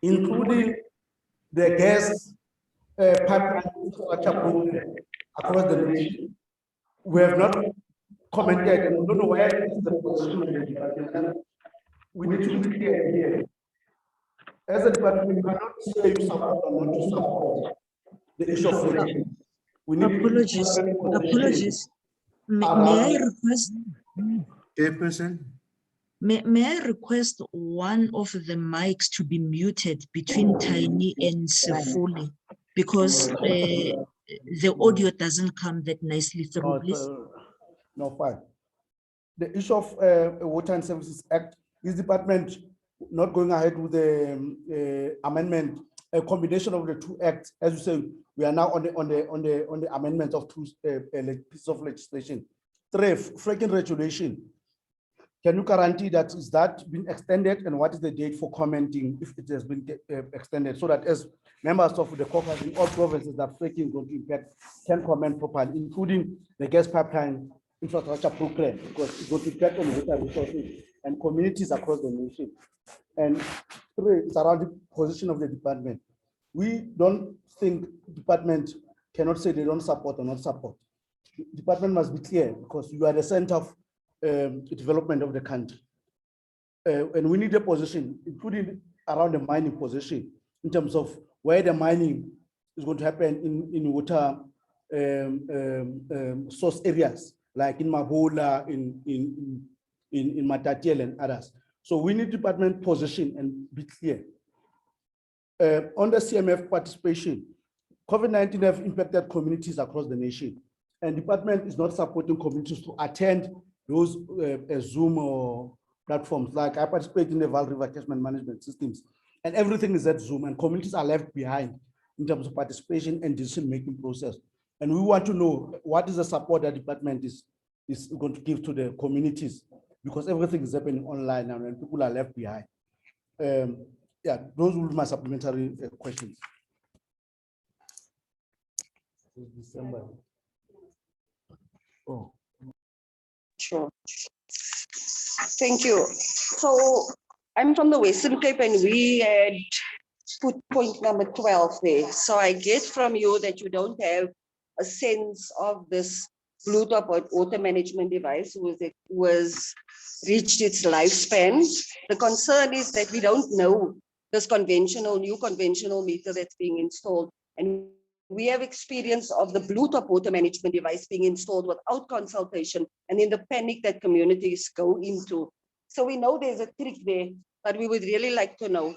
including the gas pipeline infrastructure program across the nation. We have not commented, and we don't know where is the position of the department. We need to be clear here. As a department, we cannot say you support or not to support the issue of fracking. We need Apologies. May I request? Chairperson. May I request one of the mics to be muted between Tiny and Sefuli, because the audio doesn't come that nicely through, please. No, fine. The issue of Water and Services Act, this department not going ahead with the amendment, a combination of the two acts. As you say, we are now on the amendment of two pieces of legislation. 3, fracking regulation. Can you guarantee that is that been extended, and what is the date for commenting if it has been extended, so that as members of the caucus in all provinces that fracking is going to impact can comment properly, including the gas pipeline infrastructure program, because it's going to impact on water resources and communities across the nation. And 3, it's around the position of the department. We don't think department cannot say they don't support or not support. The department must be clear, because you are the center of development of the country. And we need a position, including around the mining position, in terms of where the mining is going to happen in water source areas, like in Mahola, in Matatiele and others. So we need department position and be clear. On the CMF participation, COVID-19 have impacted communities across the nation, and department is not supporting communities to attend those Zoom or platforms. Like I participate in the Val River catchment management systems, and everything is at Zoom, and communities are left behind in terms of participation and decision-making process. And we want to know what is the support that department is going to give to the communities, because everything is happening online now and people are left behind. Yeah, those will be my supplementary questions. December. Oh. Sure. Thank you. So I'm from the Western Cape, and we had put point number 12 there. So I get from you that you don't have a sense of this Bluetooth or water management device was reached its lifespan. The concern is that we don't know this new conventional meter that's being installed. And we have experience of the Bluetooth water management device being installed without consultation, and in the panic that communities go into. So we know there's a trick there, but we would really like to know.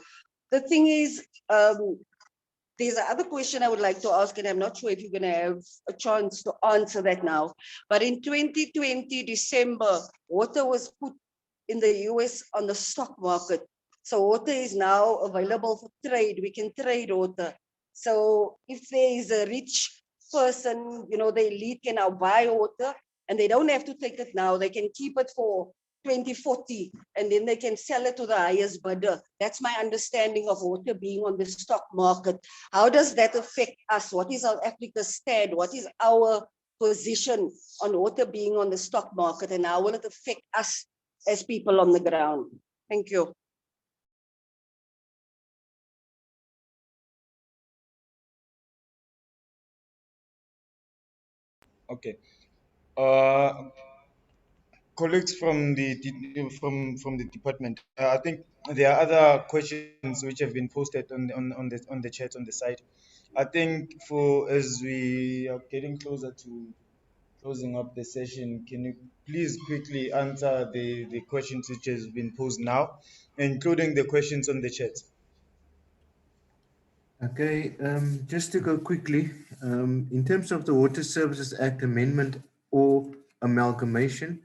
The thing is, there's another question I would like to ask, and I'm not sure if you're going to have a chance to answer that now. But in 2020, December, water was put in the US on the stock market. So water is now available for trade. We can trade water. So if there is a rich person, the elite can now buy water, and they don't have to take it now. They can keep it for 2040, and then they can sell it to the highest bidder. That's my understanding of water being on the stock market. How does that affect us? What is South Africa's stand? What is our position on water being on the stock market, and how will it affect us as people on the ground? Thank you. Okay. Colleagues from the department, I think there are other questions which have been posted on the chat on the side. I think as we are getting closer to closing up the session, can you please quickly answer the questions which has been posed now, including the questions on the chat? Okay, just to go quickly, in terms of the Water Services Act amendment or amalgamation,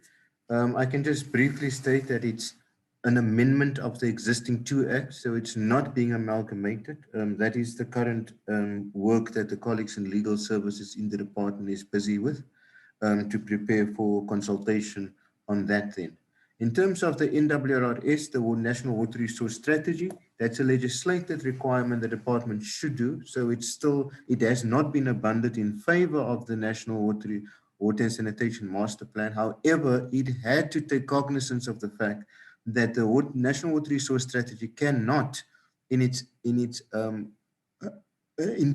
I can just briefly state that it's an amendment of the existing two acts, so it's not being amalgamated. That is the current work that the colleagues in legal services in the department is busy with to prepare for consultation on that then. In terms of the NWRS, the National Water Resource Strategy, that's a legislated requirement the department should do. So it has not been abandoned in favor of the National Water and Sanitation Master Plan. However, it had to take cognizance of the fact that the National Water Resource Strategy cannot, in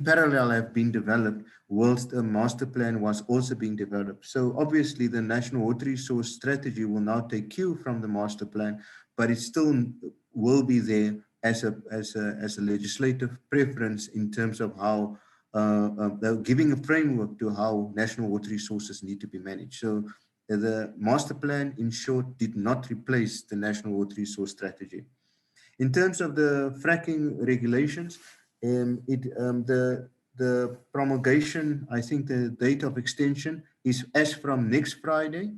parallel, have been developed whilst a master plan was also being developed. So obviously the National Water Resource Strategy will now take cue from the master plan, but it still will be there as a legislative preference in terms of how giving a framework to how national water resources need to be managed. So the master plan, in short, did not replace the National Water Resource Strategy. In terms of the fracking regulations, the promulgation, I think the date of extension is as from next Friday,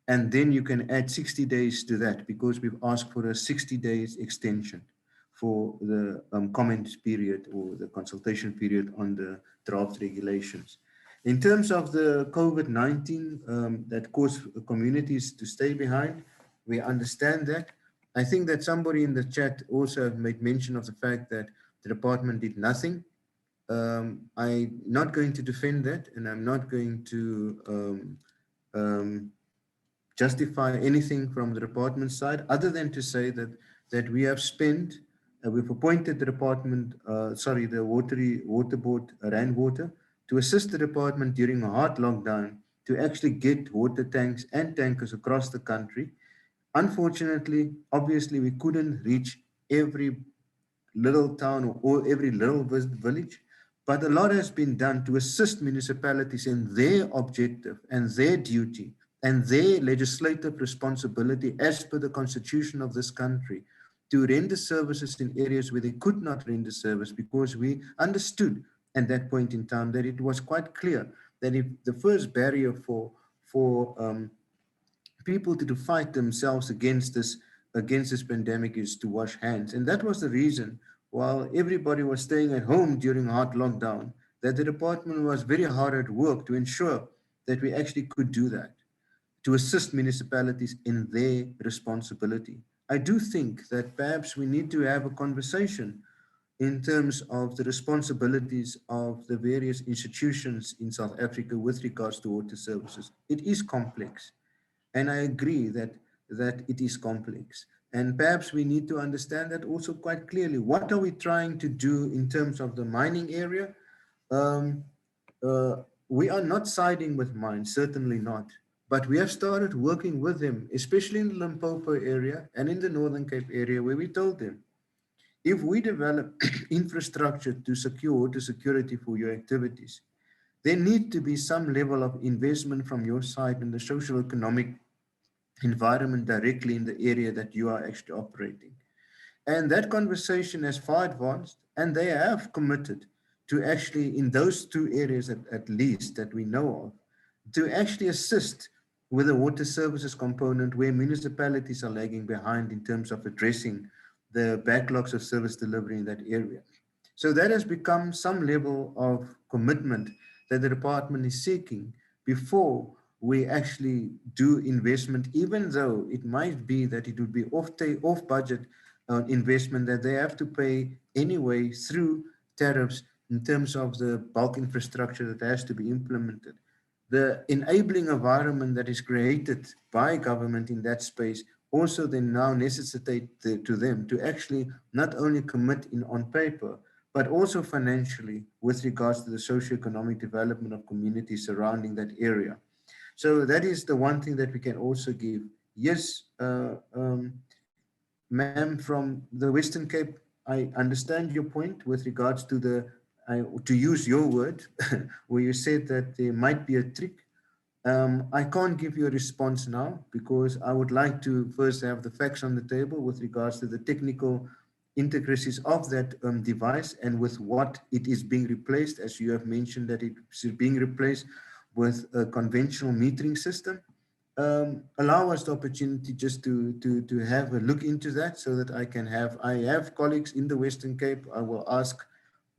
and then you can add 60 days to that because we've asked for a 60 days extension for the comment period or the consultation period on the draft regulations. In terms of the COVID-19 that caused communities to stay behind, we understand that. I think that somebody in the chat also made mention of the fact that the department did nothing. I'm not going to defend that, and I'm not going to justify anything from the department side other than to say that we have spent, we've appointed the department, the water board, Rand Water, to assist the department during a hard lockdown to actually get water tanks and tankers across the country. Unfortunately, obviously, we couldn't reach every little town or every little village, but a lot has been done to assist municipalities in their objective and their duty and their legislative responsibility as per the constitution of this country to render services in areas where they could not render service, because we understood at that point in time that it was quite clear that if the first barrier for people to fight themselves against this pandemic is to wash hands. And that was the reason, while everybody was staying at home during hard lockdown, that the department was very hard at work to ensure that we actually could do that, to assist municipalities in their responsibility. I do think that perhaps we need to have a conversation in terms of the responsibilities of the various institutions in South Africa with regards to water services. It is complex. And I agree that it is complex. And perhaps we need to understand that also quite clearly. What are we trying to do in terms of the mining area? We are not siding with mines, certainly not. But we have started working with them, especially in the Limpopo area and in the Northern Cape area, where we told them, if we develop infrastructure to secure water security for your activities, there needs to be some level of investment from your side in the social economic environment directly in the area that you are actually operating. And that conversation has far advanced, and they have committed to actually, in those two areas at least that we know of, to actually assist with the water services component where municipalities are lagging behind in terms of addressing the backlogs of service delivery in that area. So that has become some level of commitment that the department is seeking before we actually do investment, even though it might be that it would be off budget investment that they have to pay anyway through tariffs in terms of the bulk infrastructure that has to be implemented. The enabling environment that is created by government in that space also then now necessitate to them to actually not only commit on paper, but also financially with regards to the socioeconomic development of communities surrounding that area. So that is the one thing that we can also give. Yes, ma'am, from the Western Cape, I understand your point with regards to to use your word, where you said that there might be a trick. I can't give you a response now because I would like to first have the facts on the table with regards to the technical intricacies of that device and with what it is being replaced, as you have mentioned that it is being replaced with a conventional metering system. allow us the opportunity just to have a look into that, so that I have colleagues in the Western Cape. I will ask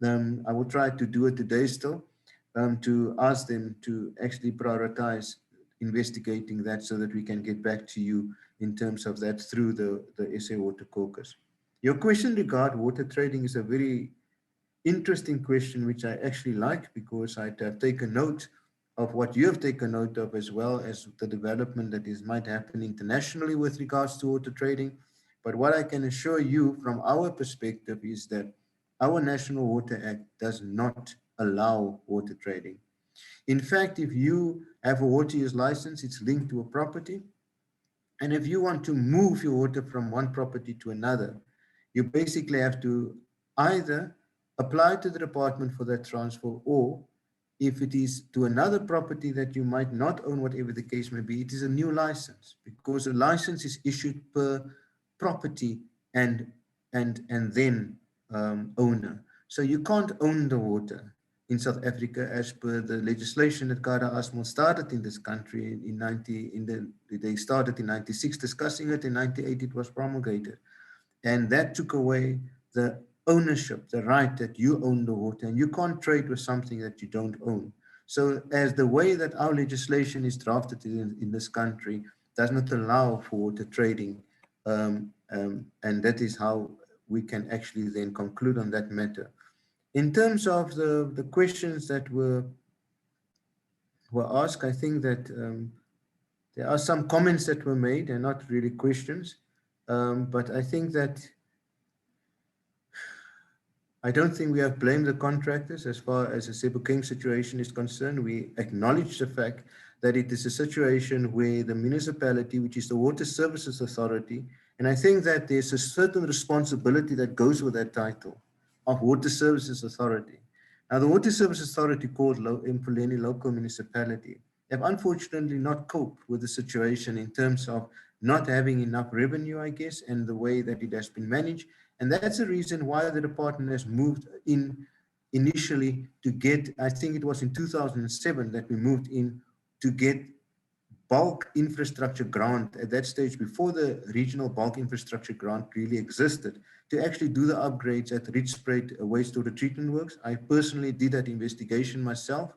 them, I will try to do it today still, to ask them to actually prioritize investigating that, so that we can get back to you in terms of that through the SA Water Caucus. Your question regarding water trading is a very interesting question, which I actually like, because I have taken note of what you have taken note of, as well as the development that might happen internationally with regards to water trading. But what I can assure you from our perspective is that our National Water Act does not allow water trading. In fact, if you have a water use license, it's linked to a property. And if you want to move your water from one property to another, you basically have to either apply to the department for that transfer, or if it is to another property that you might not own, whatever the case may be, it is a new license, because a license is issued per property and then owner. So you can't own the water in South Africa as per the legislation that Gara Asmal started in this country they started in 96 discussing it. In 98 it was promulgated, and that took away the ownership, the right that you own the water, and you can't trade with something that you don't own. So as the way that our legislation is drafted in this country does not allow for water trading, and that is how we can actually then conclude on that matter. In terms of the questions that were asked, I think that there are some comments that were made, and not really questions, but I think that I don't think we have blamed the contractors as far as the Sebokeng situation is concerned. We acknowledge the fact that it is a situation where the municipality, which is the Water Services Authority, and I think that there's a certain responsibility that goes with that title of Water Services Authority. Now, the Water Services Authority, called Empoleni Local Municipality, have unfortunately not coped with the situation in terms of not having enough revenue, I guess, and the way that it has been managed. And that's the reason why the department has moved in initially to get, I think it was in 2007 that we moved in to get bulk infrastructure grant at that stage, before the regional bulk infrastructure grant really existed, to actually do the upgrades at Richspruit wastewater treatment works. I personally did that investigation myself,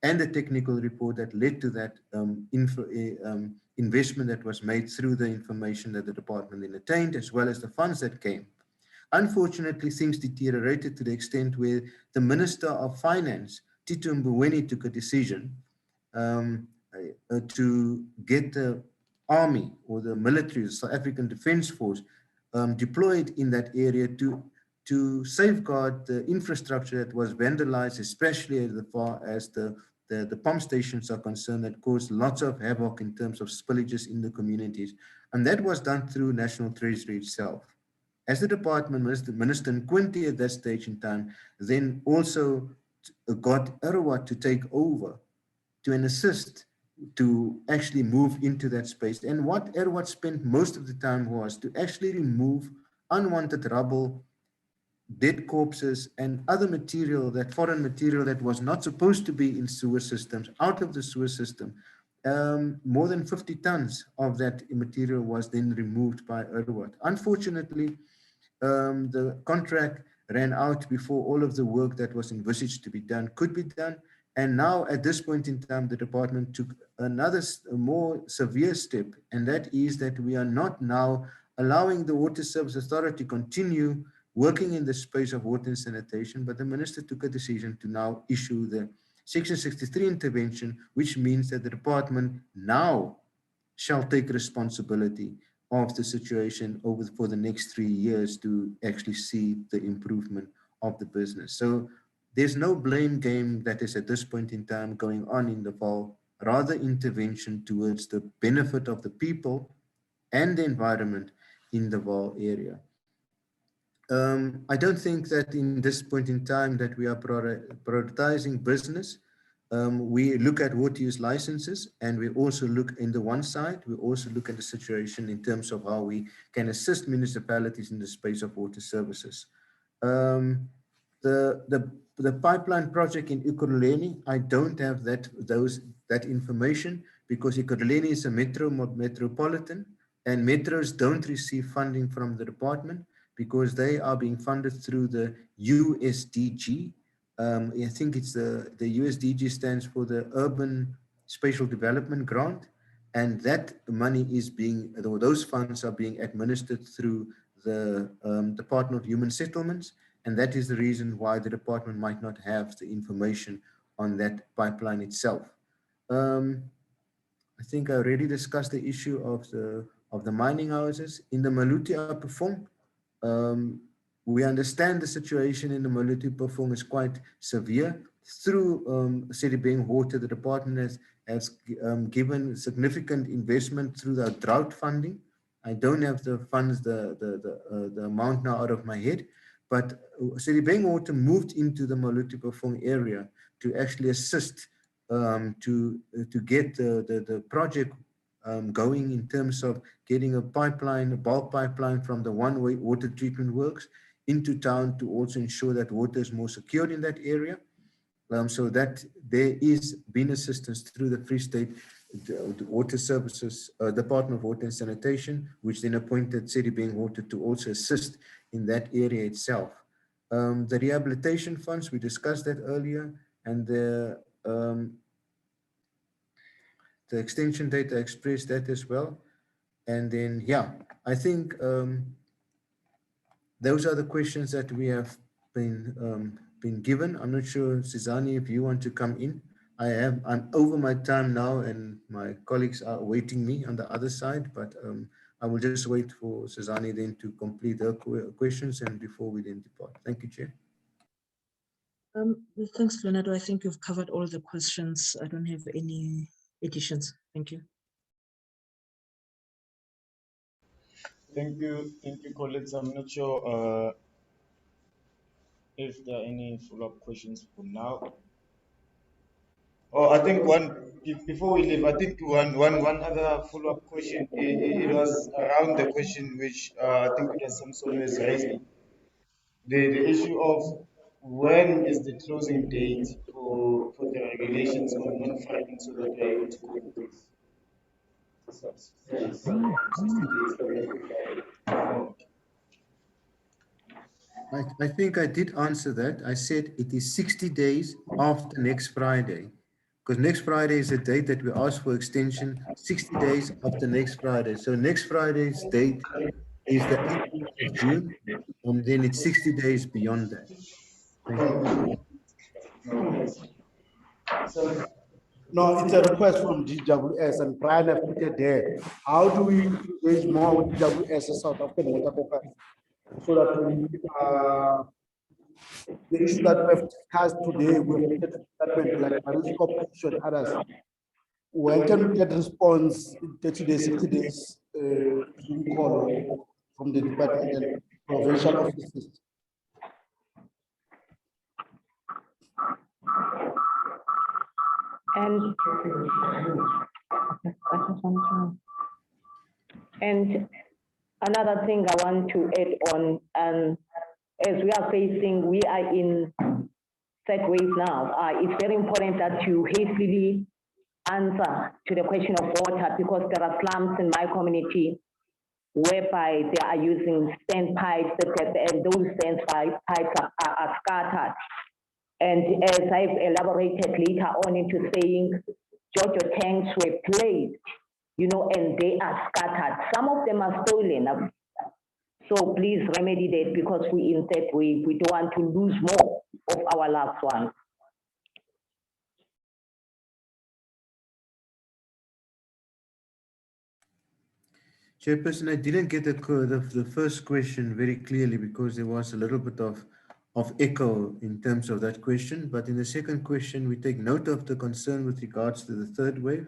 and the technical report that led to that investment that was made through the information that the department then attained, as well as the funds that came. Unfortunately, things deteriorated to the extent where the Minister of Finance, Tito Mboweni, took a decision to get the army or the military, the South African Defence Force, deployed in that area to safeguard the infrastructure that was vandalized, especially as far as the pump stations are concerned, that caused lots of havoc in terms of spillages in the communities. And that was done through National Treasury itself. As the department Minister Nkwinti at that stage in time then also got Erwat to take over to assist to actually move into that space. And what Erwat spent most of the time was to actually remove unwanted rubble, dead corpses, and other material, that foreign material that was not supposed to be in sewer systems, out of the sewer system. More than 50 tons of that material was then removed by Erwat. Unfortunately, the contract ran out before all of the work that was envisaged to be done could be done. And now at this point in time, the department took another more severe step, and that is that we are not now allowing the Water Service Authority continue working in the space of water and sanitation, but the minister took a decision to now issue the Section 63 intervention, which means that the department now shall take responsibility of the situation for the next 3 years to actually see the improvement of the business. So there's no blame game that is at this point in time going on in the Vaal, rather intervention towards the benefit of the people and the environment in the Vaal area. I don't think that in this point in time that we are prioritizing business. We look at water use licenses, and we also look in the one side, we also look at the situation in terms of how we can assist municipalities in the space of water services. The pipeline project in Ekurhuleni, I don't have that information. because Ekurhuleni is a metropolitan, and metros don't receive funding from the department because they are being funded through the USDG. I think it's the USDG stands for the Urban Spatial Development Grant, and that money is being, or those funds are being administered through the Department of Human Settlements, and that is the reason why the department might not have the information on that pipeline itself. I think I already discussed the issue of the mining houses. In the Maluti Upper Fong, we understand the situation in the Maluti Upper Fong is quite severe. Through Sedibeng Water, the department has given significant investment through the drought funding. I don't have the funds, the amount now out of my head, but Sedibeng Water moved into the Maluti Upper Fong area to actually assist to get the project going in terms of getting a pipeline, a bulk pipeline from the one-way water treatment works into town to also ensure that water is more secured in that area. So that there is been assistance through the Free State Water Services, Department of Water and Sanitation, which then appointed Sedibeng Water to also assist in that area itself. The rehabilitation funds, we discussed that earlier, and the extension data expressed that as well. And then, yeah, I think those are the questions that we have been given. I'm not sure, Sizani, if you want to come in. I'm over my time now, and my colleagues are awaiting me on the other side, but I will just wait for Sizani then to complete her questions and before we then depart. Thank you, Chair. Thanks, Leonardo. I think you've covered all the questions. I don't have any additions. Thank you. Thank you, colleagues. I'm not sure if there are any follow-up questions for now. Oh, I think before we leave, I think one other follow-up question. It was around the question which I think Samson has raised. The issue of when is the closing date for the regulations on non-fracking so that we are able to cope with this? 60 days away. I think I did answer that. I said it is 60 days after next Friday, because next Friday is the date that we asked for extension, 60 days after next Friday. So next Friday's date is the 18th of June, and then it's 60 days beyond that. Thank you. No, it's a request from DWS, and Brian have put it there. How do we engage more with DWS in South African water companies so that we, the issue that we have discussed today, we have made a statement like Marine Corporation and others. When can we get response in 30 days, 60 days, call from the department and provincial offices? And another thing I want to add on, as we are facing, we are in third wave now. It's very important that you hastily answer to the question of water, because there are slums in my community whereby they are using standpipes, and those standpipes are scattered. And as I've elaborated later on into saying, JoJo tanks were placed, you know, and they are scattered. Some of them are stolen. So please remedy that, because we in that way, we don't want to lose more of our loved ones. Chairperson, I didn't get the first question very clearly because there was a little bit of echo in terms of that question. But in the second question, we take note of the concern with regards to the third wave.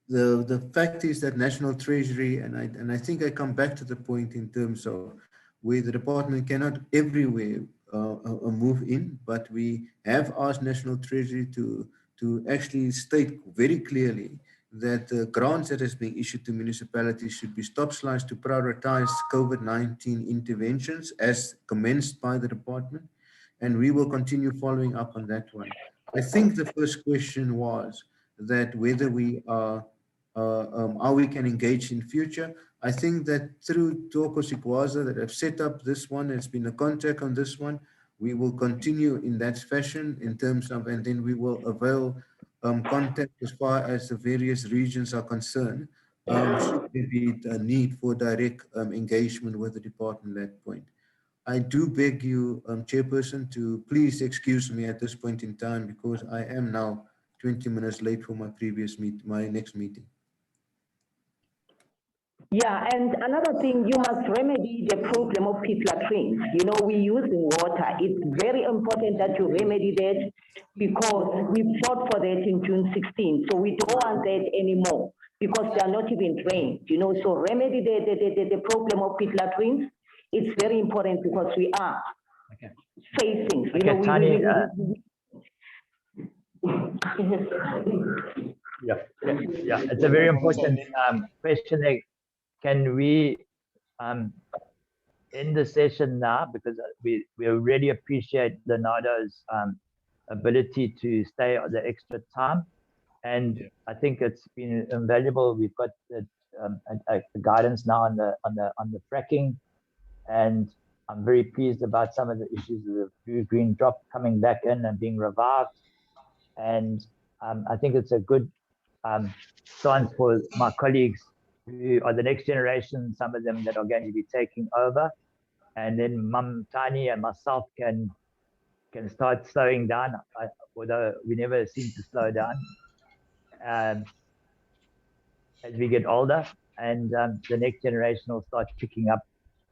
The fact is that National Treasury, and I think I come back to the point in terms of where the department cannot everywhere move in, but we have asked National Treasury to actually state very clearly that the grants that is being issued to municipalities should be stop-sliced to prioritize COVID-19 interventions as commenced by the department, and we will continue following up on that one. I think the first question was that whether we are how we can engage in future. I think that through Toko Sikwaza that have set up this one, it's been a contact on this one. We will continue in that fashion in terms of, and then we will avail contact as far as the various regions are concerned. Should there be a need for direct engagement with the department at that point. I do beg you, Chairperson, to please excuse me at this point in time because I am now 20 minutes late for my my next meeting. Yeah, and another thing, you must remedy the problem of pit latrines. You know, we use water. It's very important that you remedy that because we fought for that in June 16. So we don't want that anymore because they are not even trained, you know. So remedy the problem of pit latrines. It's very important because we are facing, you know, yeah, it's a very important question. Can we end the session now because we really appreciate Leonardo's ability to stay the extra time, and I think it's been invaluable. We've got the guidance now on the fracking, and I'm very pleased about some of the issues of the blue-green drop coming back in and being revived, and I think it's a good sign for my colleagues who are the next generation, some of them that are going to be taking over, and then Mum Tani and myself can start slowing down, although we never seem to slow down as we get older, and the next generation will start picking up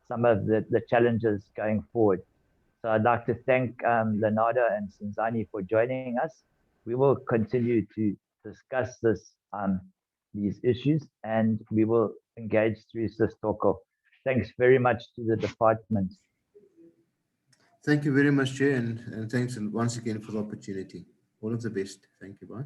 some of the challenges going forward. So I'd like to thank Leonardo and Sinzani for joining us. We will continue to discuss these issues, and we will engage through SAWC. Thanks very much to the department. Thank you very much, Chair, and thanks once again for the opportunity. All of the best. Thank you, bye.